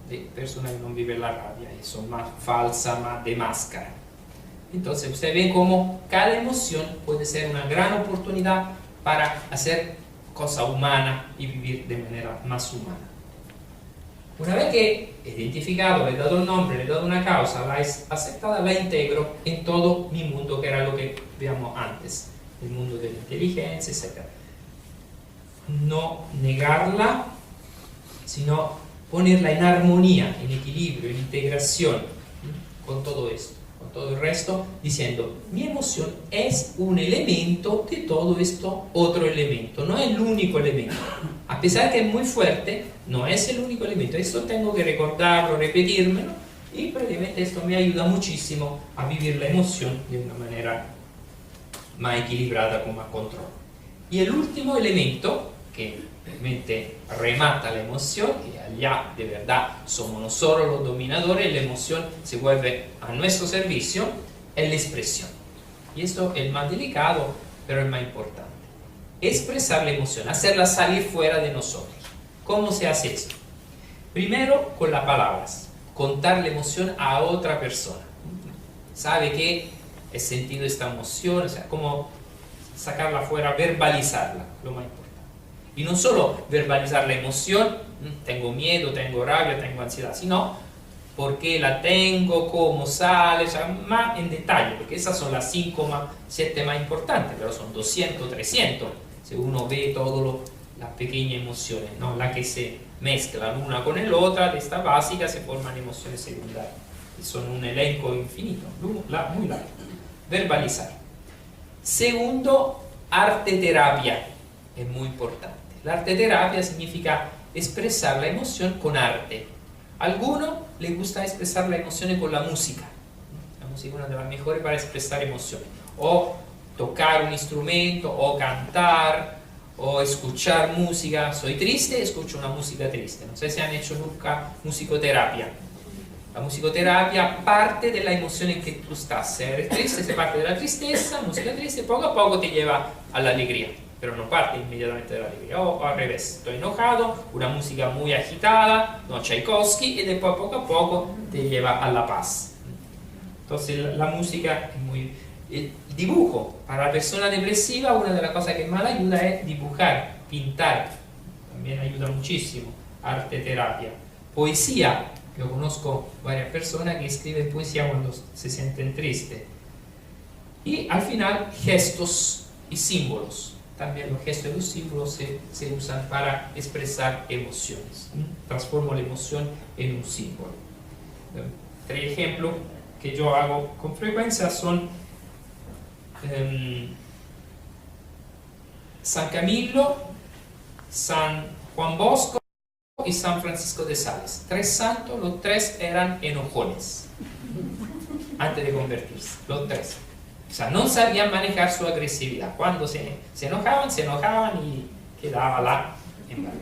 de personas que no viven la rabia, y son más falsas, más de máscara. Entonces usted ve cómo cada emoción puede ser una gran oportunidad para hacer cosas humanas y vivir de manera más humana. Una vez que he identificado, le he dado un nombre, le he dado una causa, la he aceptada, la integro en todo mi mundo, que era lo que veíamos antes, el mundo de la inteligencia, etc. No negarla, sino ponerla en armonía, en equilibrio, en integración con todo esto, con todo el resto, diciendo, mi emoción es un elemento de todo esto otro elemento, no es el único elemento. A pesar que es muy fuerte, no es el único elemento. Esto tengo que recordarlo, repetírmelo, y prácticamente esto me ayuda muchísimo a vivir la emoción de una manera más equilibrada, con más control. Y el último elemento que realmente remata la emoción, y allá de verdad somos nosotros los dominadores, la emoción se vuelve a nuestro servicio, es la expresión. Y esto es el más delicado, pero el más importante. Expresar la emoción, hacerla salir fuera de nosotros. ¿Cómo se hace esto? Primero con las palabras, contar la emoción a otra persona. Sabe que he sentido esta emoción, o sea, cómo sacarla fuera, verbalizarla, lo más importante. Y no solo verbalizar la emoción, tengo miedo, tengo rabia, tengo ansiedad, sino por qué la tengo, cómo sale, o sea, más en detalle, porque esas son las 5 más 7 más importantes, pero son 200, 300, si uno ve todas las pequeñas emociones, ¿no? Las que se mezclan una con la otra, de esta básica se forman emociones secundarias, y son un elenco infinito, muy largo. Verbalizar. Segundo, arte terapia, es muy importante. La arte terapia significa expresar la emoción con arte. A alguno le gusta expresar la emoción con la música. La música es una de las mejores para expresar emociones. O tocar un instrumento, o cantar, o escuchar música. Soy triste, escucho una música triste. No sé si han hecho nunca musicoterapia. La musicoterapia parte de la emoción en que tú estás. Si eres triste, se parte de la tristeza, música triste, poco a poco te lleva a la alegría. Pero no parte inmediatamente de la alegría. O al revés, estoy enojado, una música muy agitada, no Tchaikovsky, y después poco a poco te lleva a la paz. Entonces la música es muy... El dibujo, para la persona depresiva, una de las cosas que más ayuda es dibujar, pintar. También ayuda muchísimo. Arte terapia. Poesía. Yo conozco varias personas que escriben poesía cuando se sienten tristes. Y al final, gestos y símbolos. También los gestos y los símbolos se usan para expresar emociones. Transformo la emoción en un símbolo. 3 ejemplos que yo hago con frecuencia son San Camilo, San Juan Bosco y San Francisco de Sales. 3 santos, los 3 eran enojones antes de convertirse, los 3. O sea, no sabían manejar su agresividad. Cuando se enojaban y quedaba la embargo.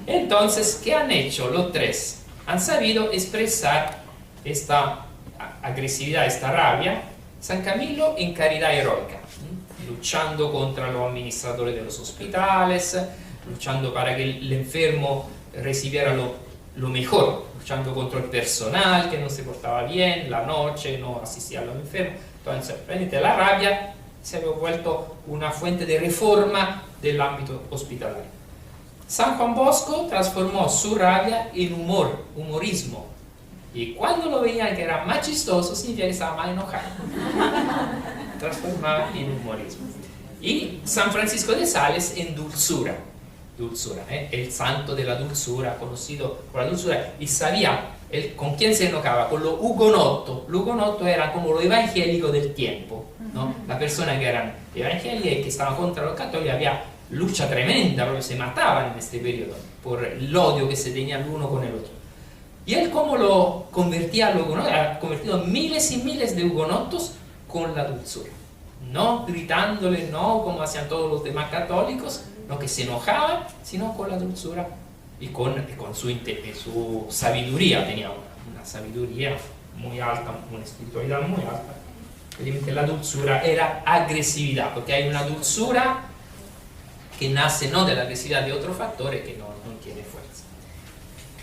Entonces, ¿qué han hecho los 3? Han sabido expresar esta agresividad, esta rabia. San Camilo en caridad heroica, luchando contra los administradores de los hospitales, luchando para que el enfermo recibiera lo mejor, luchando contra el personal que no se portaba bien, la noche no asistía a los enfermos. Entonces, realmente la rabia se había vuelto una fuente de reforma del ámbito hospitalario. San Juan Bosco transformó su rabia en humorismo. Y cuando lo veían que era más chistoso, significa que estaba más enojado. Transformaba en humorismo. Y San Francisco de Sales en dulzura. El santo de la dulzura, conocido por la dulzura, y sabía con quién se enojaba, con los hugonotos. Los hugonotos eran como los evangélicos del tiempo, ¿no? Las personas que eran evangélicas y que estaban contra los católicos, había lucha tremenda, porque se mataban en este periodo por el odio que se tenían el uno con el otro. Y él cómo lo convertía a los hugonotos, ha convertido miles y miles de hugonotos con la dulzura. No gritándole, no como hacían todos los demás católicos, no que se enojaban, sino con la dulzura y con su sabiduría. Tenía una sabiduría muy alta, una espiritualidad muy alta. Evidentemente la dulzura era agresividad, porque hay una dulzura que nace no de la agresividad de otros factores que no tiene fuerza.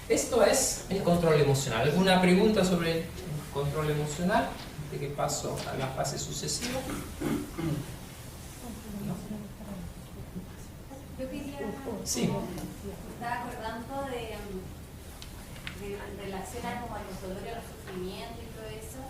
Esto es el control emocional. ¿Alguna pregunta sobre el control emocional? ¿De qué paso a la fase sucesiva? ¿No? Yo quería... Sí. Estaba acordando de relación a como a los dolores, a los sufrimientos y todo eso.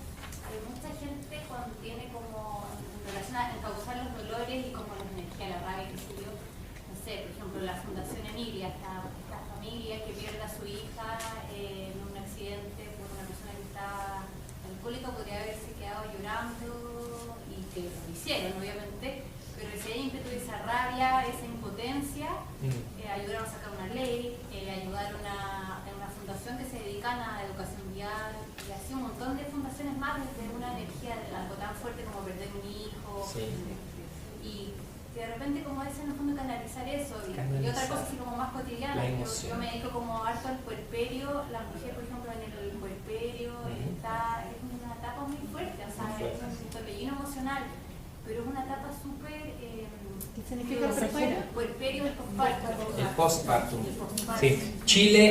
Hay mucha gente cuando tiene como en relación a causar los dolores y como la energía, la rabia, que se dio, no sé, por ejemplo, la Fundación Emilia, esta familia que pierde a su hija en un accidente por una persona que estaba alcohólica, podría haberse quedado llorando y que lo hicieron, obviamente. Pero ese ímpetu, esa rabia, esa impotencia, ayudaron a sacar una ley, ayudaron a una fundación que se dedican a la educación vial, y así un montón de fundaciones más desde una energía de algo tan fuerte como perder un hijo. Sí. Y de repente, como es en el fondo canalizar eso eso. Y otra cosa así como más cotidiana, la yo emoción. me dedico como harto al puerperio, la mujer por ejemplo en el puerperio es una etapa muy fuerte, o sea, es un torbellino emocional, pero es una etapa súper... ¿Qué significa puerperio? Puerperio es posparto. El postpartum. Sí. Chile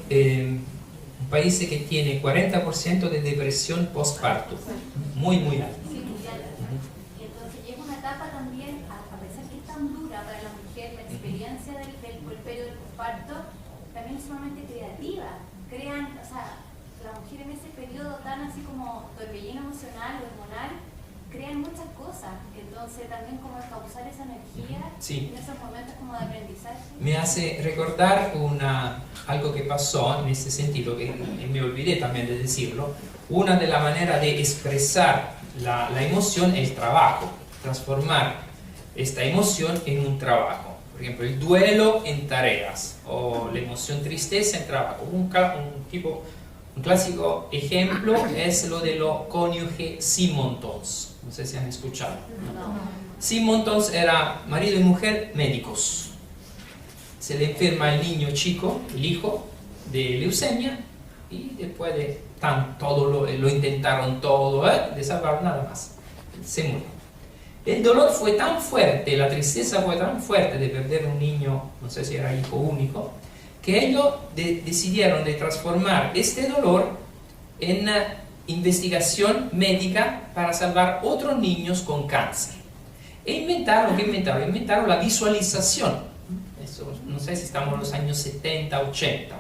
es un país que tiene 40% de depresión postparto, muy muy alto. Sí, mundial. Y entonces es una etapa también, a pesar que es tan dura para la mujer, la experiencia del puerperio del posparto, también es sumamente creativa. Crean, o sea, la mujer en ese periodo tan así como torbellino emocional, hormonal, crean muchas cosas. Entonces también como causar esa energía en esos momentos como de aprendizaje. Me hace recordar algo que pasó en ese sentido, que me olvidé también de decirlo. Una de las maneras de expresar la emoción es el trabajo, transformar esta emoción en un trabajo. Por ejemplo, el duelo en tareas o la emoción tristeza en trabajo. Un clásico ejemplo es lo de los cónyuges Simontons. No sé si han escuchado. Simontons era marido y mujer médicos. Se le enferma el niño chico, el hijo, de leucemia, y después de todo lo intentaron todo, de salvar nada más. Se murió. El dolor fue tan fuerte, la tristeza fue tan fuerte de perder un niño, no sé si era hijo único, que ellos decidieron de transformar este dolor en investigación médica para salvar otros niños con cáncer. E inventaron la visualización. Eso, no sé si estamos en los años 70, 80.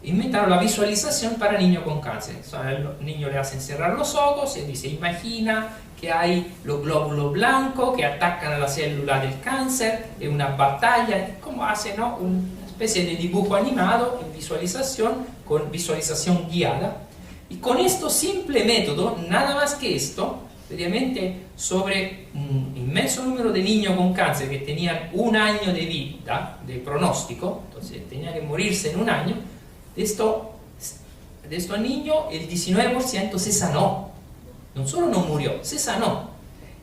Inventaron la visualización para niños con cáncer. O sea, al niño le hacen cerrar los ojos y dice, imagina que hay los glóbulos blancos que atacan a la célula del cáncer, es una batalla, como hace, ¿no? Una especie de dibujo animado en visualización, con visualización guiada. Y con este simple método, nada más que esto, obviamente sobre un inmenso número de niños con cáncer que tenían 1 año de vida, de pronóstico, entonces tenían que morirse en 1 año, de estos niños el 19% se sanó. No solo no murió, se sanó.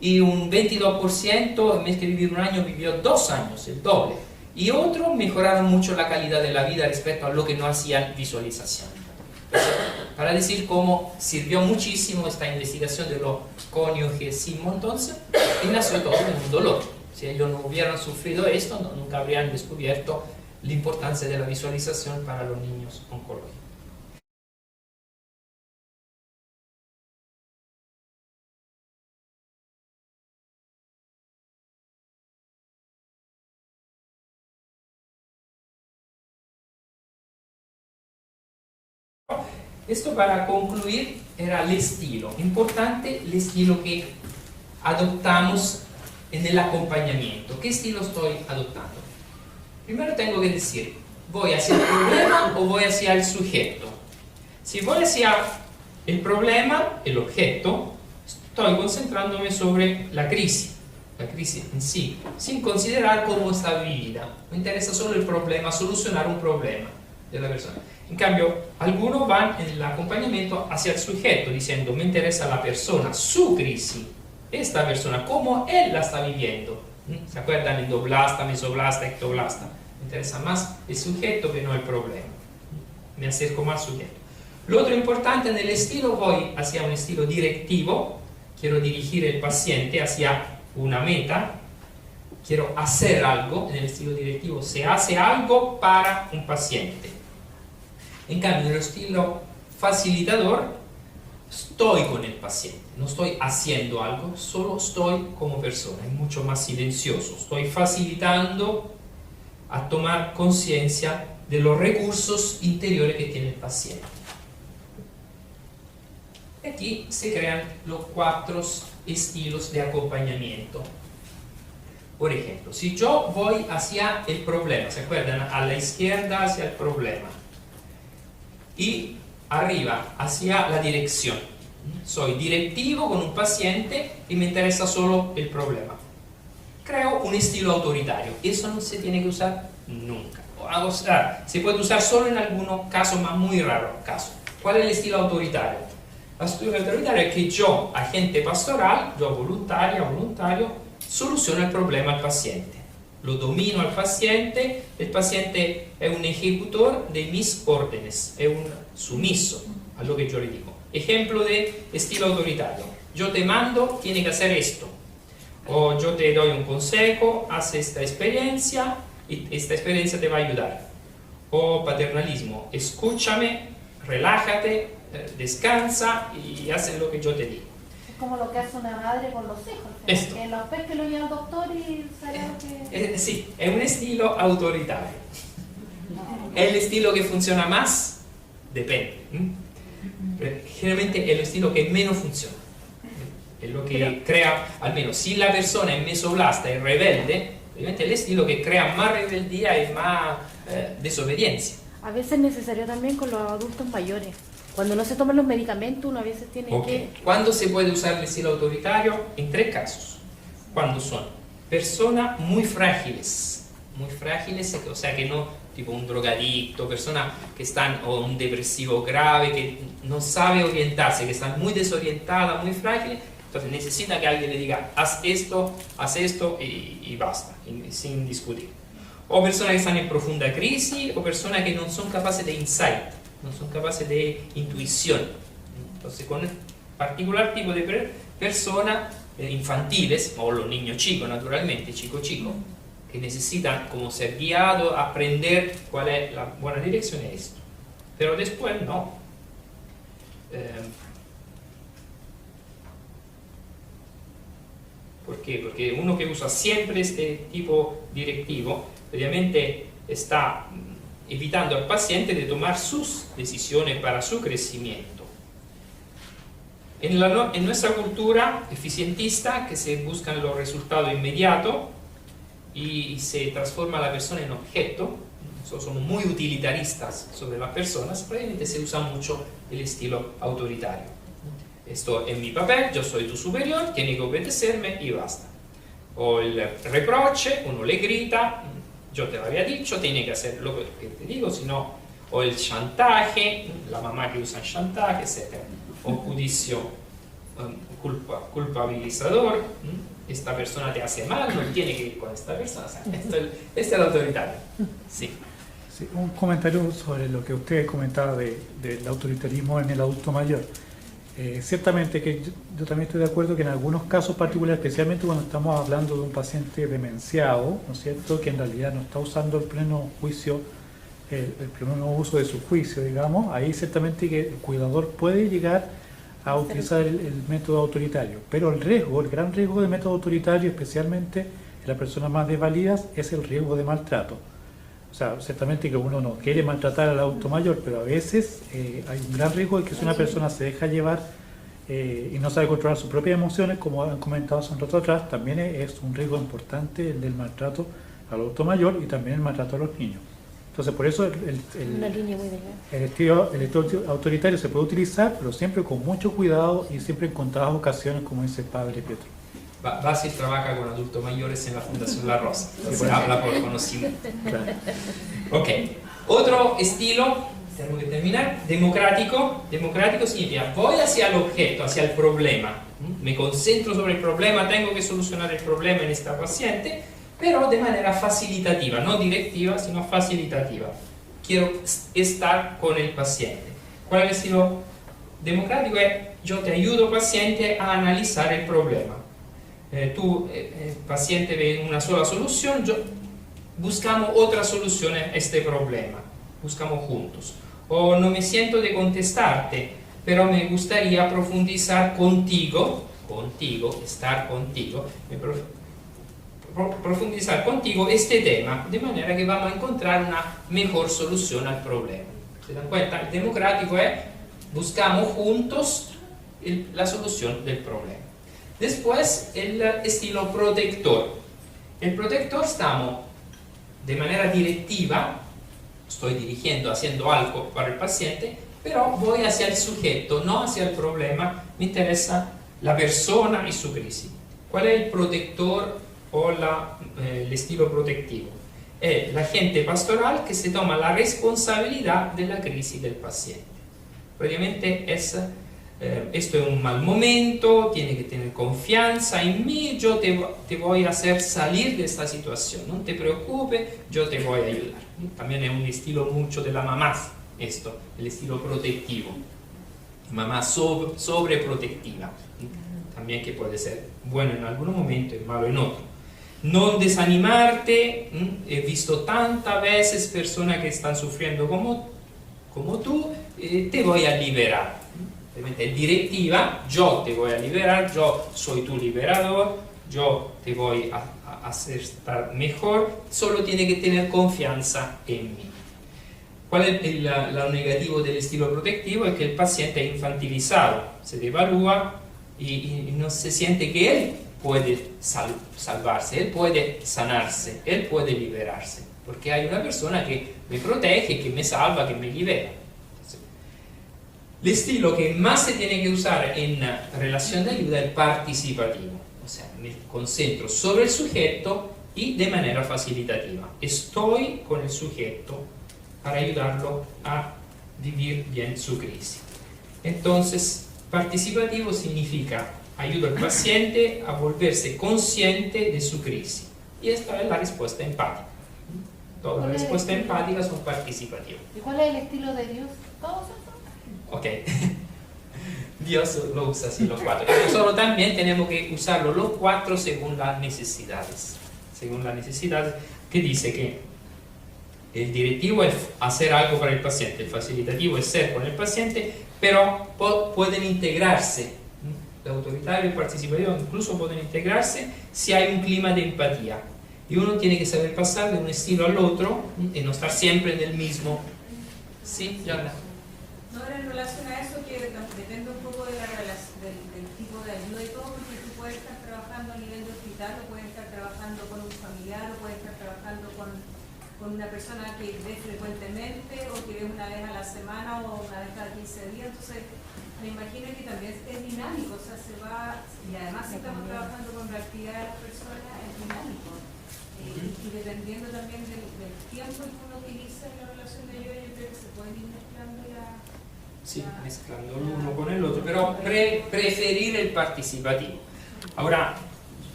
Y un 22% en vez de vivir 1 año vivió 2 años, el doble. Y otros mejoraron mucho la calidad de la vida respecto a lo que no hacían visualización. Para decir cómo sirvió muchísimo esta investigación de los cónyuges Simontons y nació todo en un dolor. Si ellos no hubieran sufrido esto, nunca habrían descubierto la importancia de la visualización para los niños oncológicos. Esto para concluir era el estilo. Importante el estilo que adoptamos en el acompañamiento. ¿Qué estilo estoy adoptando? Primero tengo que decir, ¿voy hacia el problema o voy hacia el sujeto? Si voy hacia el problema, el objeto, estoy concentrándome sobre la crisis en sí, sin considerar cómo está vivida. Me interesa solo el problema, solucionar un problema de la persona. En cambio, algunos van en el acompañamiento hacia el sujeto, diciendo, me interesa la persona, su crisis, esta persona, cómo él la está viviendo. ¿Se acuerdan? Endoblasta, mesoblasta, ectoblasta. Me interesa más el sujeto que no el problema. Me acerco más al sujeto. Lo otro importante en el estilo, voy hacia un estilo directivo, quiero dirigir el paciente hacia una meta, quiero hacer algo. En el estilo directivo se hace algo para un paciente. En cambio, en el estilo facilitador, estoy con el paciente, no estoy haciendo algo, solo estoy como persona, es mucho más silencioso. Estoy facilitando a tomar conciencia de los recursos interiores que tiene el paciente. Aquí se crean los 4 estilos de acompañamiento. Por ejemplo, si yo voy hacia el problema, ¿se acuerdan? A la izquierda hacia el problema. Y arriba hacia la dirección. Soy directivo con un paciente y me interesa solo el problema. Creo un estilo autoritario. Eso no se tiene que usar nunca. O sea, se puede usar solo en algunos casos, más muy raros casos. ¿Cuál es el estilo autoritario? El estilo autoritario es que yo, agente pastoral, yo voluntario, soluciono el problema al paciente. lo domino al paciente, el paciente es un ejecutor de mis órdenes, es un sumiso a lo que yo le digo. Ejemplo de estilo autoritario: yo te mando, tienes que hacer esto, o yo te doy un consejo, haz esta experiencia y esta experiencia te va a ayudar. O paternalismo: escúchame, relájate, descansa y haz lo que yo te digo. Es como lo que hace una madre con los hijos. Esto. Que los ves que lo lleva al doctor y sabe lo que... Sí, es un estilo autoritario. ¿Es el estilo que funciona más? Depende. Generalmente es el estilo que menos funciona. Es lo que crea, al menos si la persona es mesoblasta y rebelde, obviamente el estilo que crea más rebeldía y más desobediencia. A veces es necesario también con los adultos mayores. Cuando no se toman los medicamentos, uno a veces tiene que... ¿Cuándo se puede usar el estilo autoritario? En 3 casos. Cuando son personas muy frágiles, o sea que no, tipo un drogadicto, personas que están, o un depresivo grave, que no sabe orientarse, que están muy desorientadas, muy frágiles, entonces necesita que alguien le diga, haz esto y basta, sin discutir. O personas que están en profunda crisis, o personas que no son capaces de insight, no son capaces de intuición. Entonces, con el particular tipo de personas infantiles, o los niños chicos, naturalmente, chico, que necesitan como ser guiados, aprender cuál es la buena dirección, es esto. Pero después no. ¿Por qué? Porque uno que usa siempre este tipo directivo, obviamente está evitando al paciente de tomar sus decisiones para su crecimiento. En nuestra cultura eficientista, que se buscan los resultados inmediatos y se transforma la persona en objeto, somos muy utilitaristas sobre las personas, probablemente se usa mucho el estilo autoritario. Esto es mi papel, yo soy tu superior, tienes que obedecerme y basta. O el reproche, uno le grita, yo te lo había dicho, tienes que hacer lo que te digo, si no. O el chantaje, la mamá que usa el chantaje, etc. O juicio culpabilizador, esta persona te hace mal, no tiene que ir con esta persona. O sea, este es el autoritario. Sí. Sí, un comentario sobre lo que usted comentaba del autoritarismo en el adulto mayor. Ciertamente que yo también estoy de acuerdo que en algunos casos particulares, especialmente cuando estamos hablando de un paciente demenciado, ¿no es cierto?, que en realidad no está usando el pleno juicio, el pleno uso de su juicio, digamos, ahí ciertamente que el cuidador puede llegar a utilizar el método autoritario, pero el gran riesgo del método autoritario, especialmente en las personas más desvalidas, es el riesgo de maltrato. O sea, ciertamente que uno no quiere maltratar al adulto mayor, pero a veces hay un gran riesgo de que si una persona se deja llevar y no sabe controlar sus propias emociones, como han comentado hace un rato atrás, también es un riesgo importante el del maltrato al adulto mayor y también el maltrato a los niños. Entonces, por eso el estilo autoritario se puede utilizar, pero siempre con mucho cuidado y siempre en contadas ocasiones, como dice el padre Pietro. Basil trabaja con adultos mayores en la Fundación La Rosa, entonces habla por conocimiento. Claro. Ok, otro estilo, tengo que terminar, democrático. Democrático significa, voy hacia el objeto, hacia el problema, me concentro sobre el problema, tengo que solucionar el problema en esta paciente, pero de manera facilitativa, no directiva, sino facilitativa. Quiero estar con el paciente. ¿Cuál es el estilo democrático? Yo te ayudo, paciente, a analizar el problema. Tú, paciente, ve una sola solución, buscamos otra solución a este problema, buscamos juntos. O no me siento de contestarte, pero me gustaría profundizar contigo, estar contigo, profundizar contigo este tema, de manera que vamos a encontrar una mejor solución al problema. ¿Se dan cuenta? El democrático es, buscamos juntos la solución del problema. Después, el estilo protector. El protector estamos de manera directiva, estoy dirigiendo, haciendo algo para el paciente, pero voy hacia el sujeto, no hacia el problema, me interesa la persona y su crisis. ¿Cuál es el protector o el estilo protectivo? Es la gente pastoral que se toma la responsabilidad de la crisis del paciente. Obviamente es esto es un mal momento, tienes que tener confianza en mí, yo te voy a hacer salir de esta situación, no te preocupes, yo te voy a ayudar. También es un estilo mucho de la mamá, esto, el estilo protectivo, mamá sobreprotectiva, también que puede ser bueno en algún momento y malo en otro. No desanimarte, he visto tantas veces personas que están sufriendo como tú, te voy a liberar. Es directiva, yo te voy a liberar, yo soy tu liberador, yo te voy a hacer estar mejor, solo tienes que tener confianza en mí. ¿Cuál es lo negativo del estilo protectivo? Es que el paciente es infantilizado, se devalúa y no se siente que él puede salvarse, él puede sanarse, él puede liberarse, porque hay una persona que me protege, que me salva, que me libera. El estilo que más se tiene que usar en relación de ayuda es el participativo, o sea, me concentro sobre el sujeto y de manera facilitativa. Estoy con el sujeto para ayudarlo a vivir bien su crisis. Entonces, participativo significa ayuda al paciente a volverse consciente de su crisis. Y esta es la respuesta empática. Todas las respuestas empáticas son participativas. ¿Y cuál es el estilo de Dios? ¿Todos esos? Ok. Dios lo usa así los cuatro. Nosotros también tenemos que usarlo los cuatro según las necesidades. Según las necesidades, que dice que el directivo es hacer algo para el paciente, el facilitativo es ser con el paciente, pero pueden integrarse. El autoritario y el participativo incluso pueden integrarse si hay un clima de empatía. Y uno tiene que saber pasar de un estilo al otro y no estar siempre en el mismo. ¿Sí, Yolanda? No, en relación a eso, que depende un poco de del tipo de ayuda y todo, porque tú puedes estar trabajando a nivel de hospital, o puedes estar trabajando con un familiar, o puedes estar trabajando con una persona que ves frecuentemente, o que ves una vez a la semana, o una vez cada 15 días. Entonces, me imagino que también es dinámico, o sea, se va, y además si estamos trabajando con la actividad de las personas, es dinámico. Y dependiendo también del tiempo que uno utiliza en la relación de ayuda, yo creo que se pueden ir mezclando ya. Sí, mezclando el uno con el otro, pero preferir el participativo. Ahora,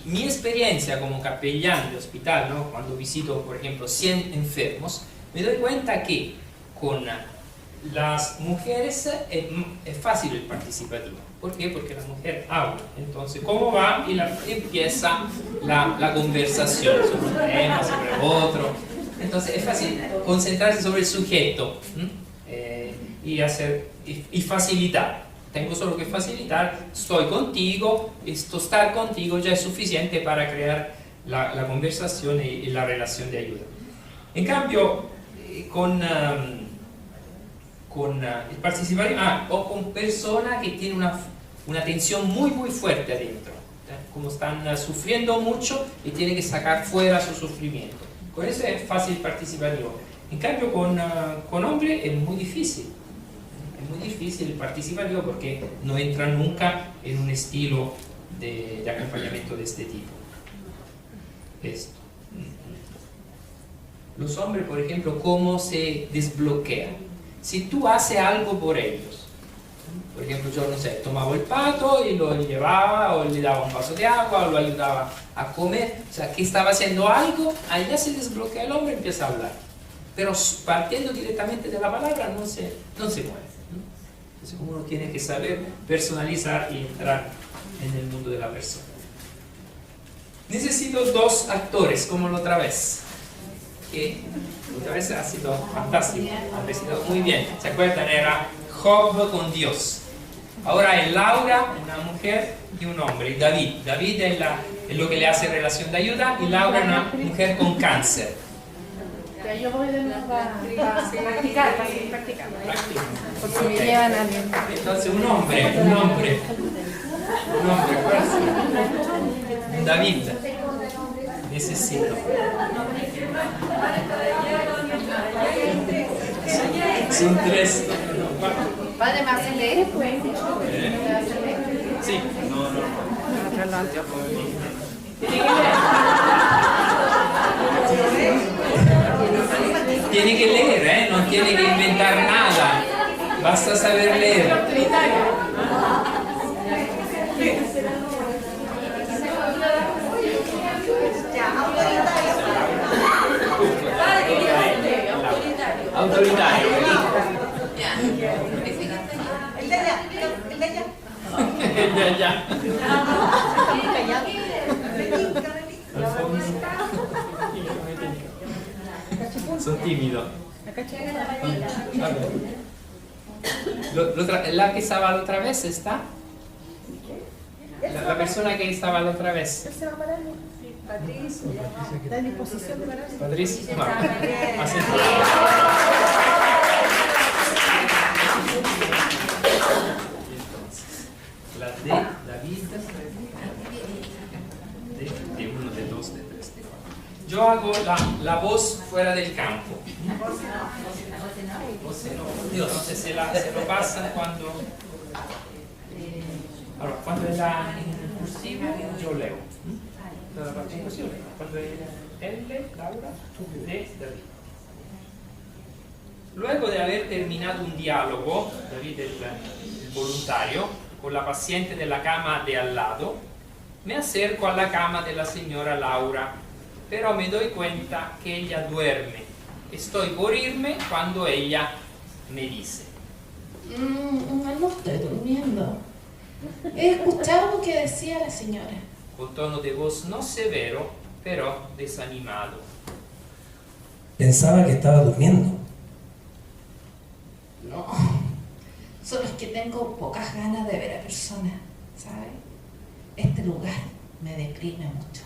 mi experiencia como capellán de hospital, ¿no? Cuando visito, por ejemplo, 100 enfermos, me doy cuenta que con las mujeres es fácil el participativo. ¿Por qué? Porque la mujer habla. Entonces, ¿cómo va? Y empieza la conversación sobre un tema, sobre otro. Entonces, es fácil concentrarse sobre el sujeto y facilitar. Tengo solo que facilitar, estoy contigo, estar contigo ya es suficiente para crear la conversación y la relación de ayuda. En cambio, con el participativo, o con personas que tienen una tensión muy muy fuerte adentro, como están sufriendo mucho y tienen que sacar fuera su sufrimiento. Con eso es fácil participativo. En cambio, con hombres es muy difícil. Es muy difícil el participativo porque no entra nunca en un estilo de acompañamiento de este tipo. Esto. Los hombres, por ejemplo, ¿cómo se desbloquean? Si tú haces algo por ellos, por ejemplo, yo no sé, tomaba el pato y lo llevaba, o le daba un vaso de agua, o lo ayudaba a comer, o sea, que estaba haciendo algo, ahí ya se desbloquea el hombre y empieza a hablar. Pero partiendo directamente de la palabra no se mueve. Entonces uno tiene que saber personalizar y entrar en el mundo de la persona. Necesito 2 actores, como la otra vez. Que otra vez ha sido fantástico, ha sido muy bien. ¿Se acuerdan? Era Job con Dios. Ahora es Laura, una mujer y un hombre. Y David. David es lo que le hace relación de ayuda, y Laura es una mujer con cáncer. Yo voy de nuevo a practicar. Porque me llevan a alguien. Entonces un hombre, fuerza. David, necesito. Son 3. Padre, ¿me hace leer? Pues. Sí. Tiene que leer, no tiene que inventar nada. Basta saber leer. Autoritario. El de allá, el de allá. El de allá. Sono timido. La que estaba la otra vez está. La persona que estaba la otra vez. Él se va a parar. Patricio. Está en disposición de pararse. Patricio. No. La de David, de uno, de dos, de tres, de cuatro. Yo hago la voz fuera del campo. Digo, no sé se lo pasan cuando. Allora, cuando è in cursivo io leo. La faccio in cursivo, cuando è L, Laura, D, David. Luego de haber terminado un diálogo, David el voluntario, con la paciente de la cama de al lado, me acerco a la cama de la señora Laura, pero me doy cuenta que ella duerme. Estoy por irme cuando ella me dice: no estoy durmiendo. He escuchado lo que decía la señora. Con tono de voz no severo, pero desanimado. Pensaba que estaba durmiendo. No, solo es que tengo pocas ganas de ver a personas, ¿sabes? Este lugar me deprime mucho.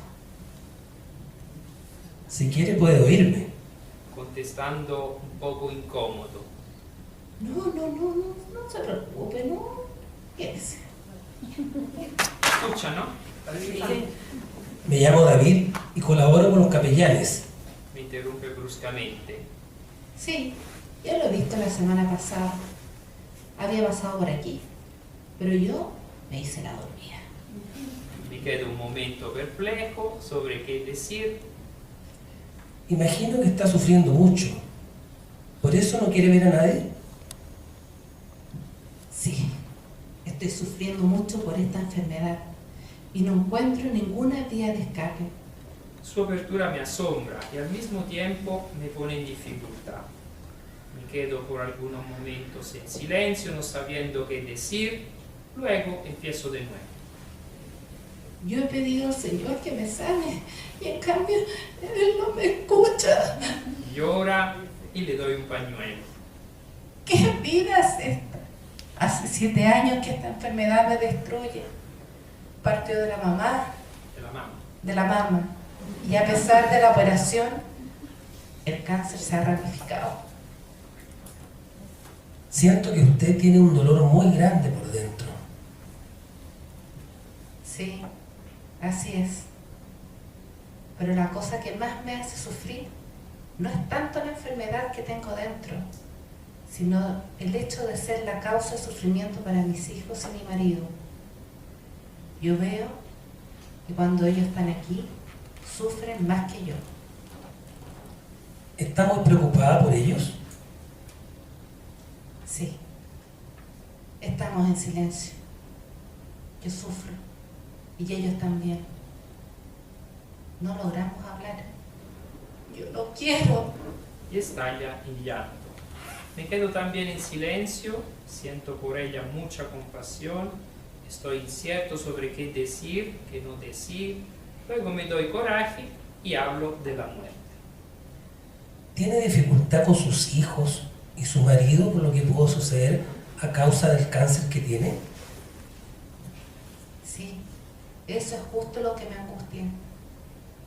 Si quiere puede oírme. Contestando un poco incómodo. No se preocupe, no. Quédese. Escucha, ¿no? Sí. Me llamo David y colaboro con los capellanes. Me interrumpe bruscamente. Sí, ya lo he visto la semana pasada. Había pasado por aquí, pero yo me hice la dormida. Me quedo un momento perplejo sobre qué decir. Imagino que está sufriendo mucho. ¿Por eso no quiere ver a nadie? Sí, estoy sufriendo mucho por esta enfermedad y no encuentro ninguna vía de escape. Su apertura me asombra y al mismo tiempo me pone en dificultad. Me quedo por algunos momentos en silencio, no sabiendo qué decir. Luego empiezo de nuevo. Yo he pedido al Señor que me sane y en cambio Él no me escucha. Llora y le doy un pañuelo. ¿Qué vida es esta? Hace 7 años que esta enfermedad me destruye. Partió de la mamá. De la mamá. Y a pesar de la operación, el cáncer se ha ramificado. Siento que usted tiene un dolor muy grande por dentro. Sí, así es. Pero la cosa que más me hace sufrir no es tanto la enfermedad que tengo dentro, sino el hecho de ser la causa de sufrimiento para mis hijos y mi marido. Yo veo que cuando ellos están aquí, sufren más que yo. ¿Está muy preocupada por ellos? Sí. Estamos en silencio. Yo sufro y ellos también. No logramos hablar. Yo no quiero. Y estalla en llanto. Me quedo también en silencio, siento por ella mucha compasión, estoy incierto sobre qué decir, qué no decir. Luego me doy coraje y hablo de la muerte. ¿Tiene dificultad con sus hijos y su marido por lo que pudo suceder a causa del cáncer que tiene? Sí, eso es justo lo que me angustia.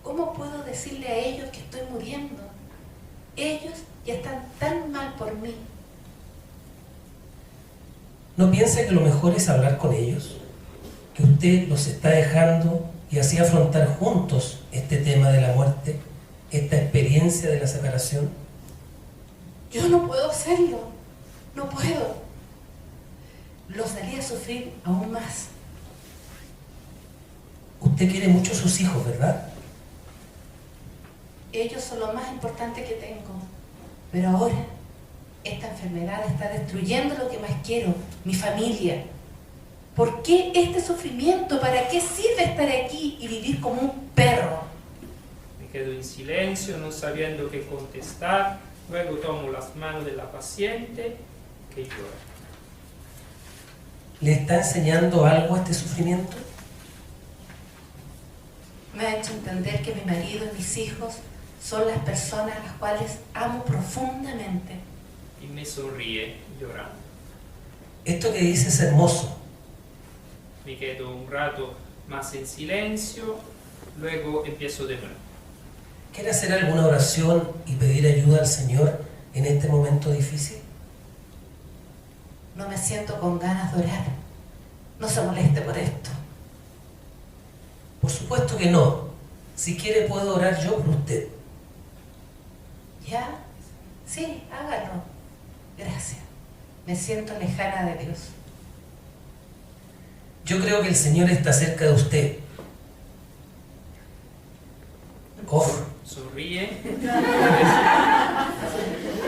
¿Cómo puedo decirle a ellos que estoy muriendo? Ellos ya están tan mal por mí. ¿No piensa que lo mejor es hablar con ellos? Que usted los está dejando y así afrontar juntos este tema de la muerte, esta experiencia de la separación. Yo no puedo hacerlo, no puedo. Los haría sufrir aún más. Usted quiere mucho a sus hijos, ¿verdad? Ellos son lo más importante que tengo. Pero ahora, esta enfermedad está destruyendo lo que más quiero, mi familia. ¿Por qué este sufrimiento? ¿Para qué sirve estar aquí y vivir como un perro? Me quedo en silencio, no sabiendo qué contestar. Luego tomo las manos de la paciente que llora. ¿Le está enseñando algo a este sufrimiento? Me ha hecho entender que mi marido y mis hijos son las personas a las cuales amo profundamente. Y me sonríe llorando. Esto que dice es hermoso. Me quedo un rato más en silencio, luego empiezo de nuevo. ¿Quiere hacer alguna oración y pedir ayuda al Señor en este momento difícil? No me siento con ganas de orar. No se moleste por esto. Por supuesto que no. Si quiere puedo orar yo por usted. ¿Ya? Sí, hágalo. Gracias. Me siento lejana de Dios. Yo creo que el Señor está cerca de usted. Sonríe.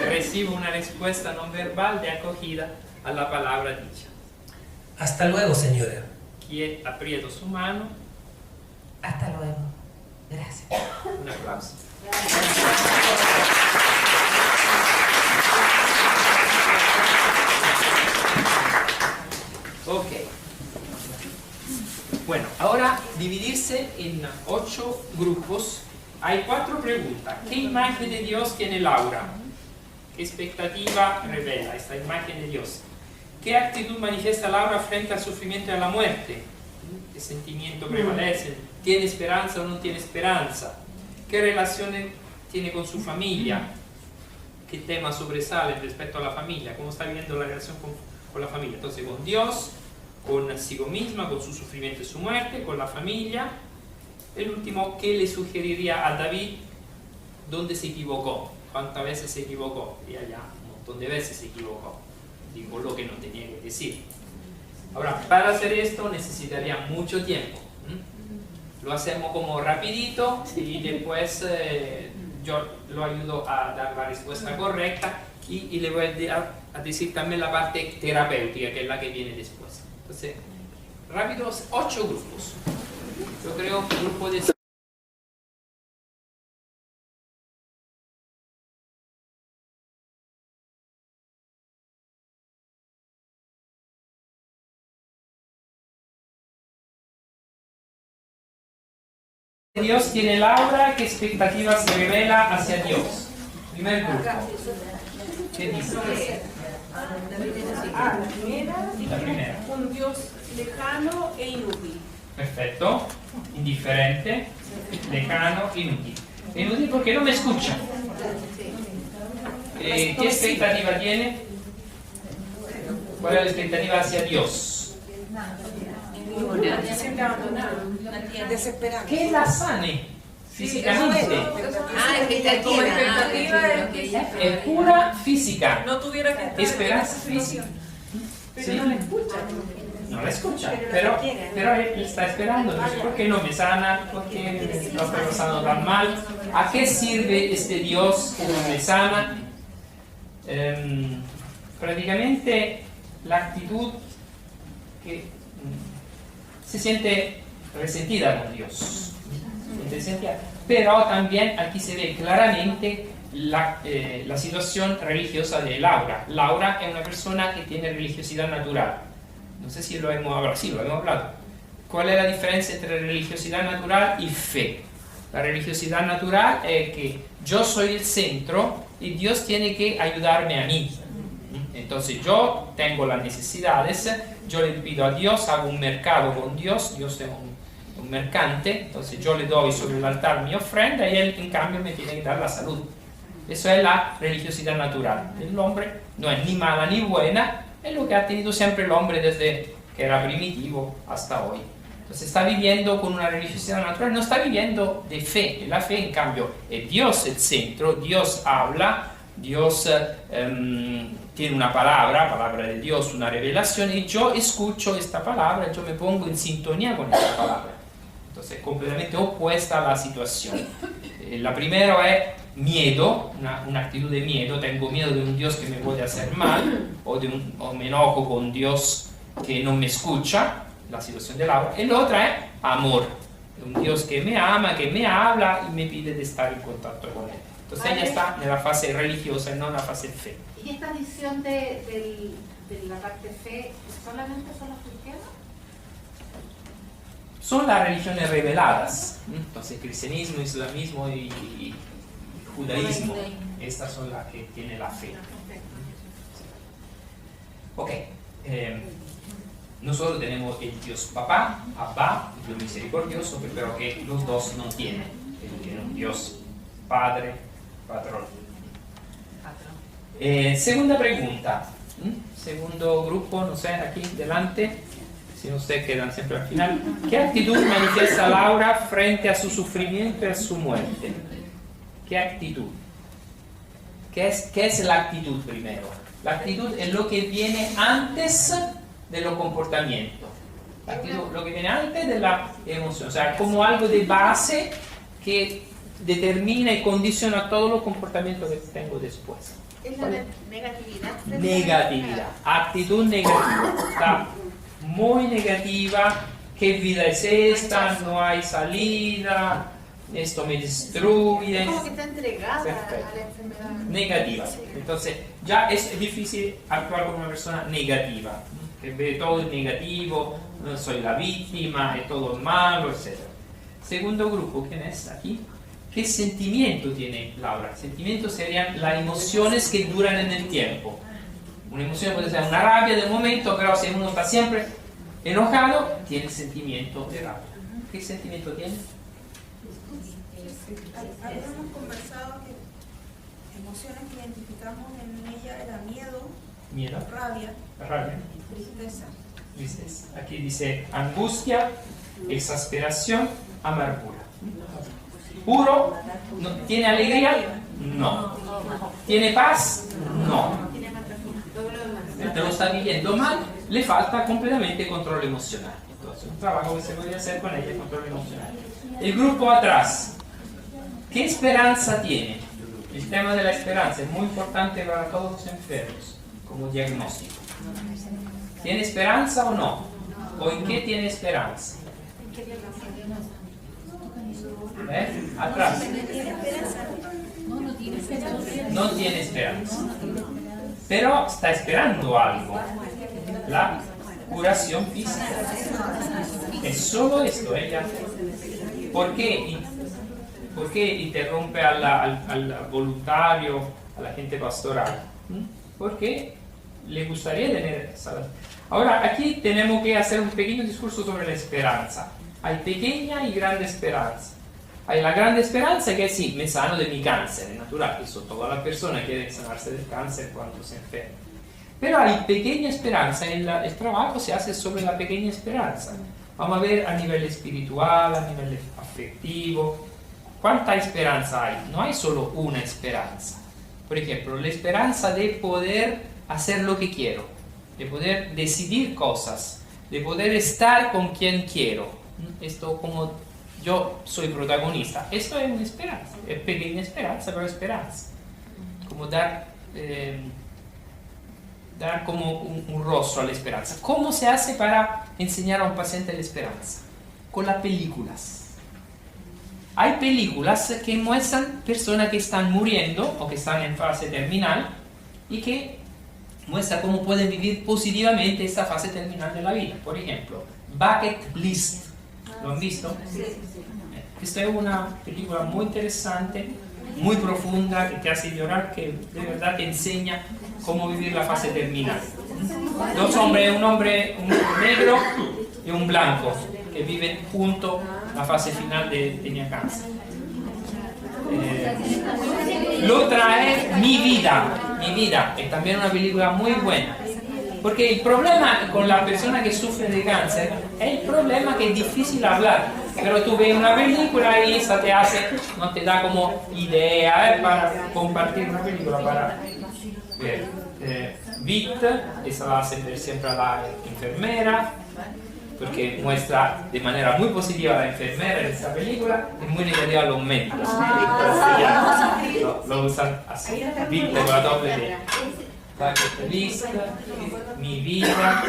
Recibo una respuesta no verbal de acogida a la palabra dicha. Hasta luego, señora. Aprieto su mano. Hasta luego. Gracias. Un aplauso. Ok. Bueno, ahora dividirse en 8 grupos. Hay 4 preguntas. ¿Qué imagen de Dios tiene Laura? ¿Qué expectativa revela esta imagen de Dios? ¿Qué actitud manifiesta Laura frente al sufrimiento y a la muerte? ¿Qué sentimiento prevalece? ¿Tiene esperanza o no tiene esperanza? ¿Qué relaciones tiene con su familia? ¿Qué temas sobresalen respecto a la familia? ¿Cómo está viviendo la relación con la familia? Entonces, con Dios, consigo misma, con su sufrimiento y su muerte, con la familia. El último, ¿qué le sugeriría a David? ¿Dónde se equivocó? ¿Cuántas veces se equivocó? Y allá un montón de veces se equivocó. Dijo lo que no tenía que decir. Ahora, para hacer esto necesitaría mucho tiempo. Lo hacemos como rapidito y después yo lo ayudo a dar la respuesta correcta y le voy a decir también la parte terapéutica, que es la que viene después. Entonces, rápidos, 8 grupos. Yo creo que el grupo de... Dios tiene Laura, ¿qué expectativas se revela hacia Dios? Primer grupo. ¿Qué dice? La primera. Un Dios lejano e inútil. Perfecto. Indiferente, lejano, inútil. Inútil porque no me escucha. ¿Qué expectativa tiene? ¿Cuál es la expectativa hacia Dios? Siempre abandonado, desesperado. Que la sane físicamente. Es pura física. No tuviera que estar Esperanza física. Pero no la escucha. No la escucha, pero él está esperando. Entonces, ¿por qué no me sana? ¿Por qué lo estoy pasando tan mal? ¿A qué sirve este Dios que no me sana? Prácticamente la actitud que se siente resentida con Dios, pero también aquí se ve claramente la situación religiosa de Laura. Laura es una persona que tiene religiosidad natural. No sé si lo hemos hablado. Sí, lo hemos hablado. ¿Cuál es la diferencia entre religiosidad natural y fe? La religiosidad natural es que yo soy el centro y Dios tiene que ayudarme a mí. Entonces yo tengo las necesidades, yo le pido a Dios, hago un mercado con Dios es un mercante, entonces yo le doy sobre el altar mi ofrenda y él en cambio me tiene que dar la salud. Eso es la religiosidad natural. El hombre no es ni mala ni buena, es lo que ha tenido siempre el hombre desde que era primitivo hasta hoy. Entonces está viviendo con una religiosidad natural, no está viviendo de fe. La fe en cambio es Dios el centro, Dios habla, Dios tiene una palabra de Dios, una revelación, y yo escucho esta palabra, yo me pongo en sintonía con esta palabra. Entonces, completamente opuesta a la situación. La primera es miedo, una actitud de miedo, tengo miedo de un Dios que me puede hacer mal, o me enojo con Dios que no me escucha, la situación de Laura, y la otra es amor, un Dios que me ama, que me habla y me pide de estar en contacto con él. Entonces ella está en la fase religiosa y no en la fase fe. ¿Y esta visión de la parte fe solamente son los cristianos? Son las religiones reveladas, entonces cristianismo, islamismo y judaísmo, estas son las que tiene la fe. Ok, nosotros tenemos el Dios Papá, Abba, el Dios misericordioso, pero que los dos no tienen. Tienen un Dios Padre, Patrón. Segunda pregunta, segundo grupo, no sé, aquí delante, si no ustedes quedan siempre al final. ¿Qué actitud manifiesta Laura frente a su sufrimiento y a su muerte? ¿Qué actitud? ¿Qué es la actitud primero? La actitud es lo que viene antes de los comportamientos. La actitud, lo que viene antes de la emoción. O sea, como algo de base que determina y condiciona todos los comportamientos que tengo después. ¿Es la negatividad? Negatividad. Actitud negativa. Está muy negativa. ¿Qué vida es esta? No hay salida. Esto me destruye. Es como que está entregada Perfecto. a la enfermedad. Negativa. Entonces, ya es difícil actuar con una persona negativa, que ve todo es negativo, no soy la víctima, es todo malo, etc. Segundo grupo, ¿quién es aquí? ¿Qué sentimiento tiene Laura? Sentimientos serían las emociones que duran en el tiempo. Una emoción puede ser una rabia de momento, pero si uno está siempre enojado, tiene sentimiento de rabia. ¿Qué sentimiento tiene? Habíamos conversado que emociones que identificamos en ella era miedo, rabia, tristeza. Aquí dice angustia, exasperación, amargura. Puro, ¿no? ¿Tiene alegría? No. ¿Tiene paz? No. Te lo está viviendo mal, le falta completamente control emocional. Entonces, un trabajo que se podría hacer con ella es control emocional. El grupo atrás. ¿Qué esperanza tiene? El tema de la esperanza es muy importante para todos los enfermos como diagnóstico. ¿Tiene esperanza o no? ¿O en qué tiene esperanza? Atrás. No tiene esperanza. Pero está esperando algo. La curación física. Es solo esto, ella. ¿Por qué interrumpe al voluntario, a la gente pastoral? Porque le gustaría tener salud. Ahora, aquí tenemos que hacer un pequeño discurso sobre la esperanza. Hay pequeña y grande esperanza. Hay la grande esperanza que sí, me sano de mi cáncer, es natural, eso toda la persona quiere sanarse del cáncer cuando se enferma. Pero hay pequeña esperanza, el trabajo se hace sobre la pequeña esperanza. Vamos a ver a nivel espiritual, a nivel afectivo. ¿Cuánta esperanza hay? No hay solo una esperanza. Por ejemplo, la esperanza de poder hacer lo que quiero, de poder decidir cosas, de poder estar con quien quiero. Esto como yo soy protagonista. Esto es una esperanza, es pequeña esperanza, pero esperanza. Como dar como un rostro a la esperanza. ¿Cómo se hace para enseñar a un paciente la esperanza? Con las películas. Hay películas que muestran personas que están muriendo o que están en fase terminal y que muestran cómo pueden vivir positivamente esta fase terminal de la vida. Por ejemplo, Bucket List. ¿Lo han visto? Sí. Esta es una película muy interesante, muy profunda, que te hace llorar, que de verdad te enseña cómo vivir la fase terminal. Dos hombres, un negro y un blanco, que viven juntos la fase final de tenía cáncer. La otra es Mi vida, es también una película muy buena. Porque el problema con la persona que sufre de cáncer es el problema que es difícil hablar. Pero tú ves una película y esa te hace, no te da como idea para compartir una película, para ver. Vit, esa la hace ver siempre a la enfermera, porque muestra de manera muy positiva a la enfermera en esta película y muy negativa a los médicos. Lo usan así, Vit con la doble D. Bucket List, Mi vida,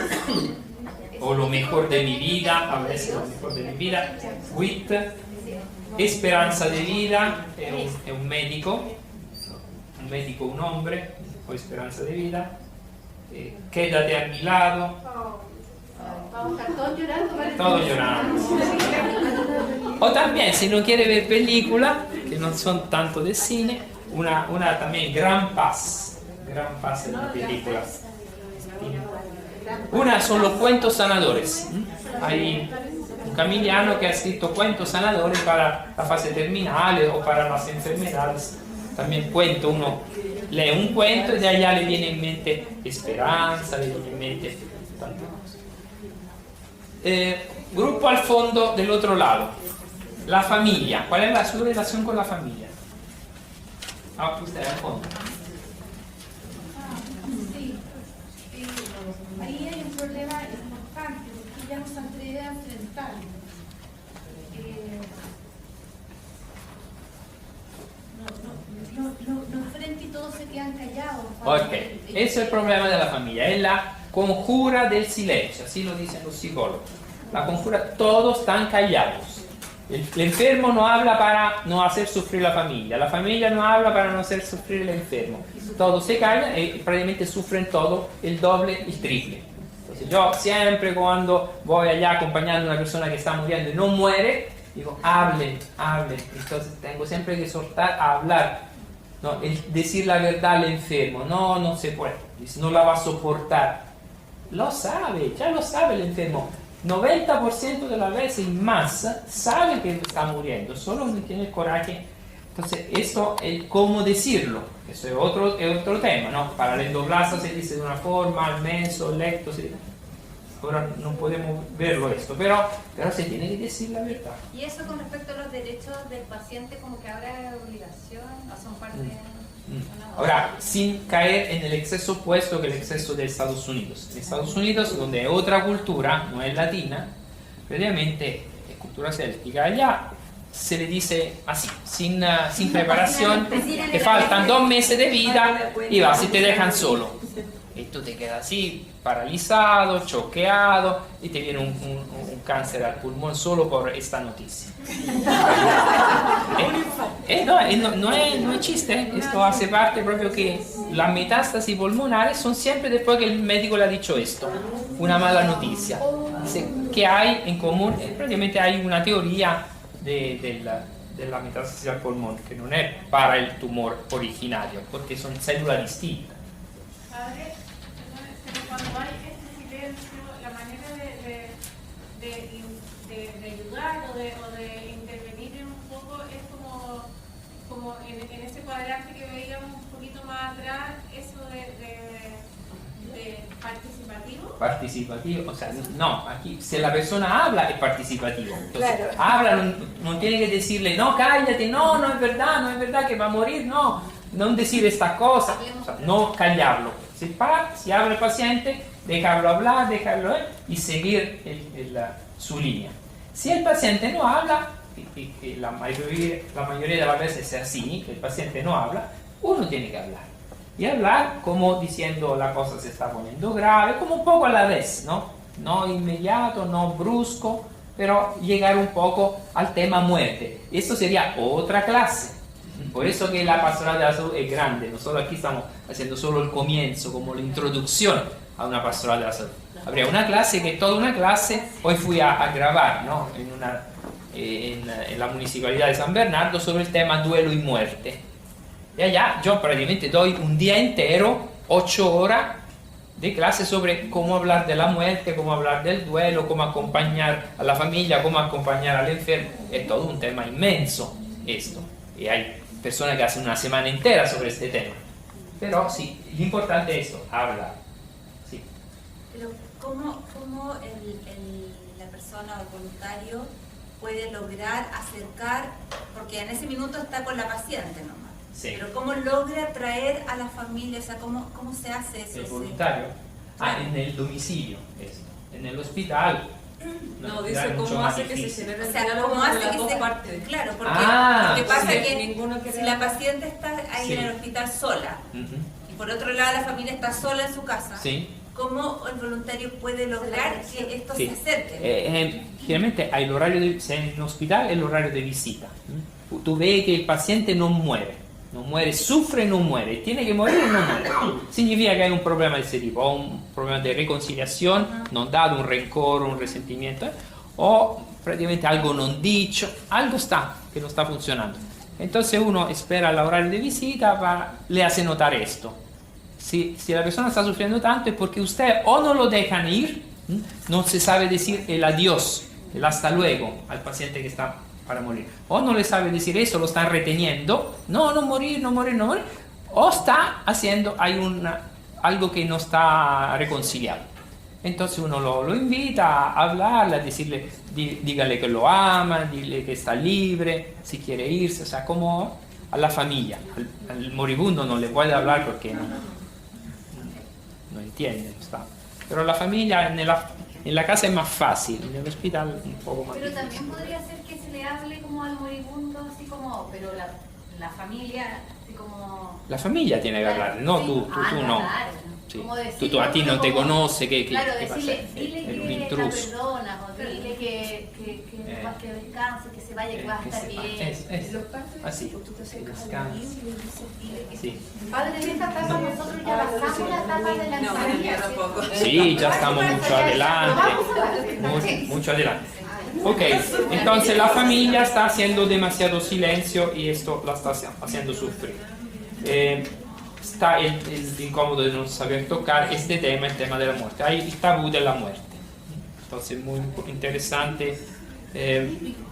o lo mejor de mi vida, a veces lo mejor de mi vida, WIT, esperanza de vida, è un medico, un hombre, o esperanza de vida, quédate a mi lado, Vamos a estar todos llorando. todo llorando. O también, si no quiere ver película, que no son tanto de cine, una también Gran Paz es una película. Una son los cuentos sanadores. Hay un camiliano que ha escrito cuentos sanadores para la fase terminal o para las enfermedades. También cuento, uno lee un cuento y de allá le viene en mente esperanza, le viene en mente tantas cosas. Grupo al fondo del otro lado, la familia. ¿Cuál es la su relación con la familia? Usted al fondo. Sí, ahí hay un problema importante, porque ya no se atreve a enfrentarlo. No enfrenta y todos se quedan callados. Ok, ese es el problema de la familia, es la conjura del silencio, así lo dicen los psicólogos. La conjura, todos están callados. El enfermo no habla para no hacer sufrir la familia no habla para no hacer sufrir el enfermo. Todos se callan y prácticamente sufren todo, el doble, el triple. Entonces yo siempre cuando voy allá acompañando a una persona que está muriendo y no muere, digo, hablen. Entonces tengo siempre que soltar a hablar. No, decir la verdad al enfermo, no se puede, no la va a soportar. Lo sabe, ya lo sabe el enfermo. 90% de las veces y más sabe que está muriendo, solo no tiene el coraje. Entonces, eso es cómo decirlo. Eso es otro tema, ¿no? Para la endoplasma se dice de una forma, al menso, el lecto, ahora no podemos verlo esto, pero se tiene que decir la verdad. Y eso con respecto a los derechos del paciente, como que ahora es obligación, o son parte de... Ahora, sin caer en el exceso opuesto que el exceso de Estados Unidos. En Estados Unidos, donde es otra cultura, no es latina, previamente es cultura céltica, allá se le dice así, sin preparación, te faltan 2 meses de vida y vas y te dejan solo. Y tú te quedas así, paralizado, choqueado, y te viene un cáncer al pulmón solo por esta noticia. No es chiste, esto hace parte proprio que las metástasis pulmonares son siempre después que el médico le ha dicho esto, una mala noticia. Que hay en común, prácticamente hay una teoría de la metástasis al pulmón, que no es para el tumor originario, porque son células distintas. Padre, cuando hay este silencio, la manera de ayudar o de intervenir un poco es como en ese cuadrante que veíamos un poquito más atrás, eso de participativo. Participativo, o sea, no, aquí si la persona habla es participativo. Entonces, Claro. habla, no tiene que decirle, no, cállate, no es verdad que va a morir, no decir esta cosa, o sea, no callarlo. Si habla el paciente, dejarlo hablar, y seguir su línea. Si el paciente no habla, y la mayoría de las veces es así, que el paciente no habla, uno tiene que hablar. Y hablar como diciendo la cosa se está poniendo grave, como un poco a la vez, no inmediato, no brusco, pero llegar un poco al tema muerte. Esto sería otra clase. Por eso que la pastoral de la salud es grande. Nosotros aquí estamos haciendo solo el comienzo, como la introducción a una pastoral de la salud. Habría una clase que toda una clase, hoy fui a grabar, ¿no? en la municipalidad de San Bernardo sobre el tema duelo y muerte. Y allá yo prácticamente doy un día entero, 8 horas de clase sobre cómo hablar de la muerte, cómo hablar del duelo, cómo acompañar a la familia, cómo acompañar al enfermo. Es todo un tema inmenso esto. Y hay personas que hacen una semana entera sobre este tema. Pero sí, lo importante es eso, hablar. Sí. Pero ¿cómo la persona o el voluntario puede lograr acercar, porque en ese minuto está con la paciente nomás, Sí. pero cómo logra traer a la familia, o sea, cómo se hace eso? El voluntario. En el domicilio, esto. En el hospital. No, dice cómo hace que se genere el O sea, diálogo ¿cómo entre hace las que dos se... partes? Claro, porque Ah, lo que pasa sí. es que Ninguno si quiere la hablar. paciente está ahí Sí. en el hospital sola, Ujú. y por otro lado la familia está sola en su casa, Sí. ¿Cómo el voluntario puede lograr que esto se acerque? Generalmente hay el horario de, se en un hospital, el horario de visita. Tú ves que el paciente no muere, sufre y no muere, tiene que morir y no muere. Significa que hay un problema de ese tipo, o un problema de reconciliación, non dato, un rencor, un resentimiento, o prácticamente algo non dicho, algo está que no está funcionando. Entonces uno espera el horario de visita para le hace notar esto. Si la persona está sufriendo tanto es porque usted o no lo dejan ir, no se sabe decir el adiós, el hasta luego al paciente que está para morir, o no le sabe decir eso, lo están reteniendo, no morir, o está haciendo, algo que no está reconciliado. Entonces uno lo invita a hablarle, a decirle, dígale que lo ama, dile que está libre, si quiere irse, o sea, como a la familia. Al moribundo no le puede hablar porque no entiende, está. Pero la familia en la casa es más fácil, en el hospital un poco más Pero difícil. también podría ser que se le hable como al moribundo, así como, pero la familia, así como... La familia tiene que hablar, no tú no. Claro. Sí. Como Tú a ti no te conoce, claro, ¿qué pasa? dile Es un que la intruso. perdona, o dile que descanse, que se vaya, que va a estar bien. Así. Descansa. Sí. Padre, en esta etapa nosotros ya pasamos la etapa de la enfermería. Sí, ya estamos mucho adelante. Mucho adelante. Ok, entonces la familia está haciendo demasiado silencio y esto la está haciendo sufrir. Está el incómodo de no saber tocar este tema, el tema de la muerte. Hay el tabú de la muerte. Entonces es muy interesante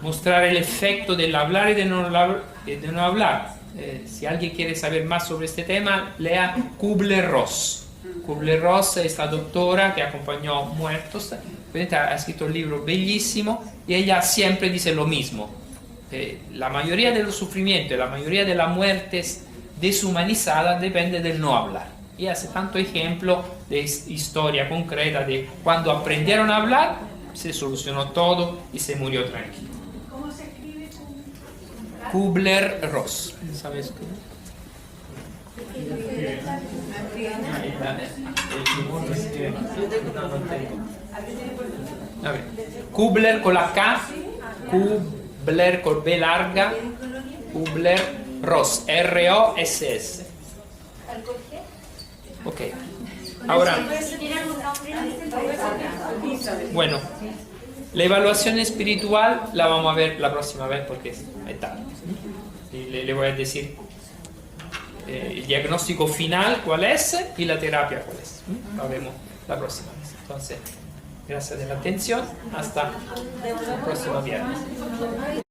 mostrar el efecto del hablar y de no hablar. Si alguien quiere saber más sobre este tema, lea Kubler-Ross. Kubler-Ross es esta doctora que acompañó muertos. Ha escrito un libro bellísimo y ella siempre dice lo mismo. La mayoría de los sufrimientos, la mayoría de las muertes deshumanizadas depende del no hablar. Y hace tanto ejemplo de historia concreta de cuando aprendieron a hablar, se solucionó todo y se murió tranquilo. ¿Cómo se escribe? Kubler-Ross. ¿Sabes qué? A ver. Kubler con la K, Kubler con B larga, Kubler-Ross, R-O-S-S. Ok. Ahora, bueno, la evaluación espiritual la vamos a ver la próxima vez porque es tarde. Y le voy a decir el diagnóstico final cuál es y la terapia cuál es. Lo vemos la próxima vez. Entonces, gracias de la atención. Hasta el próximo viernes.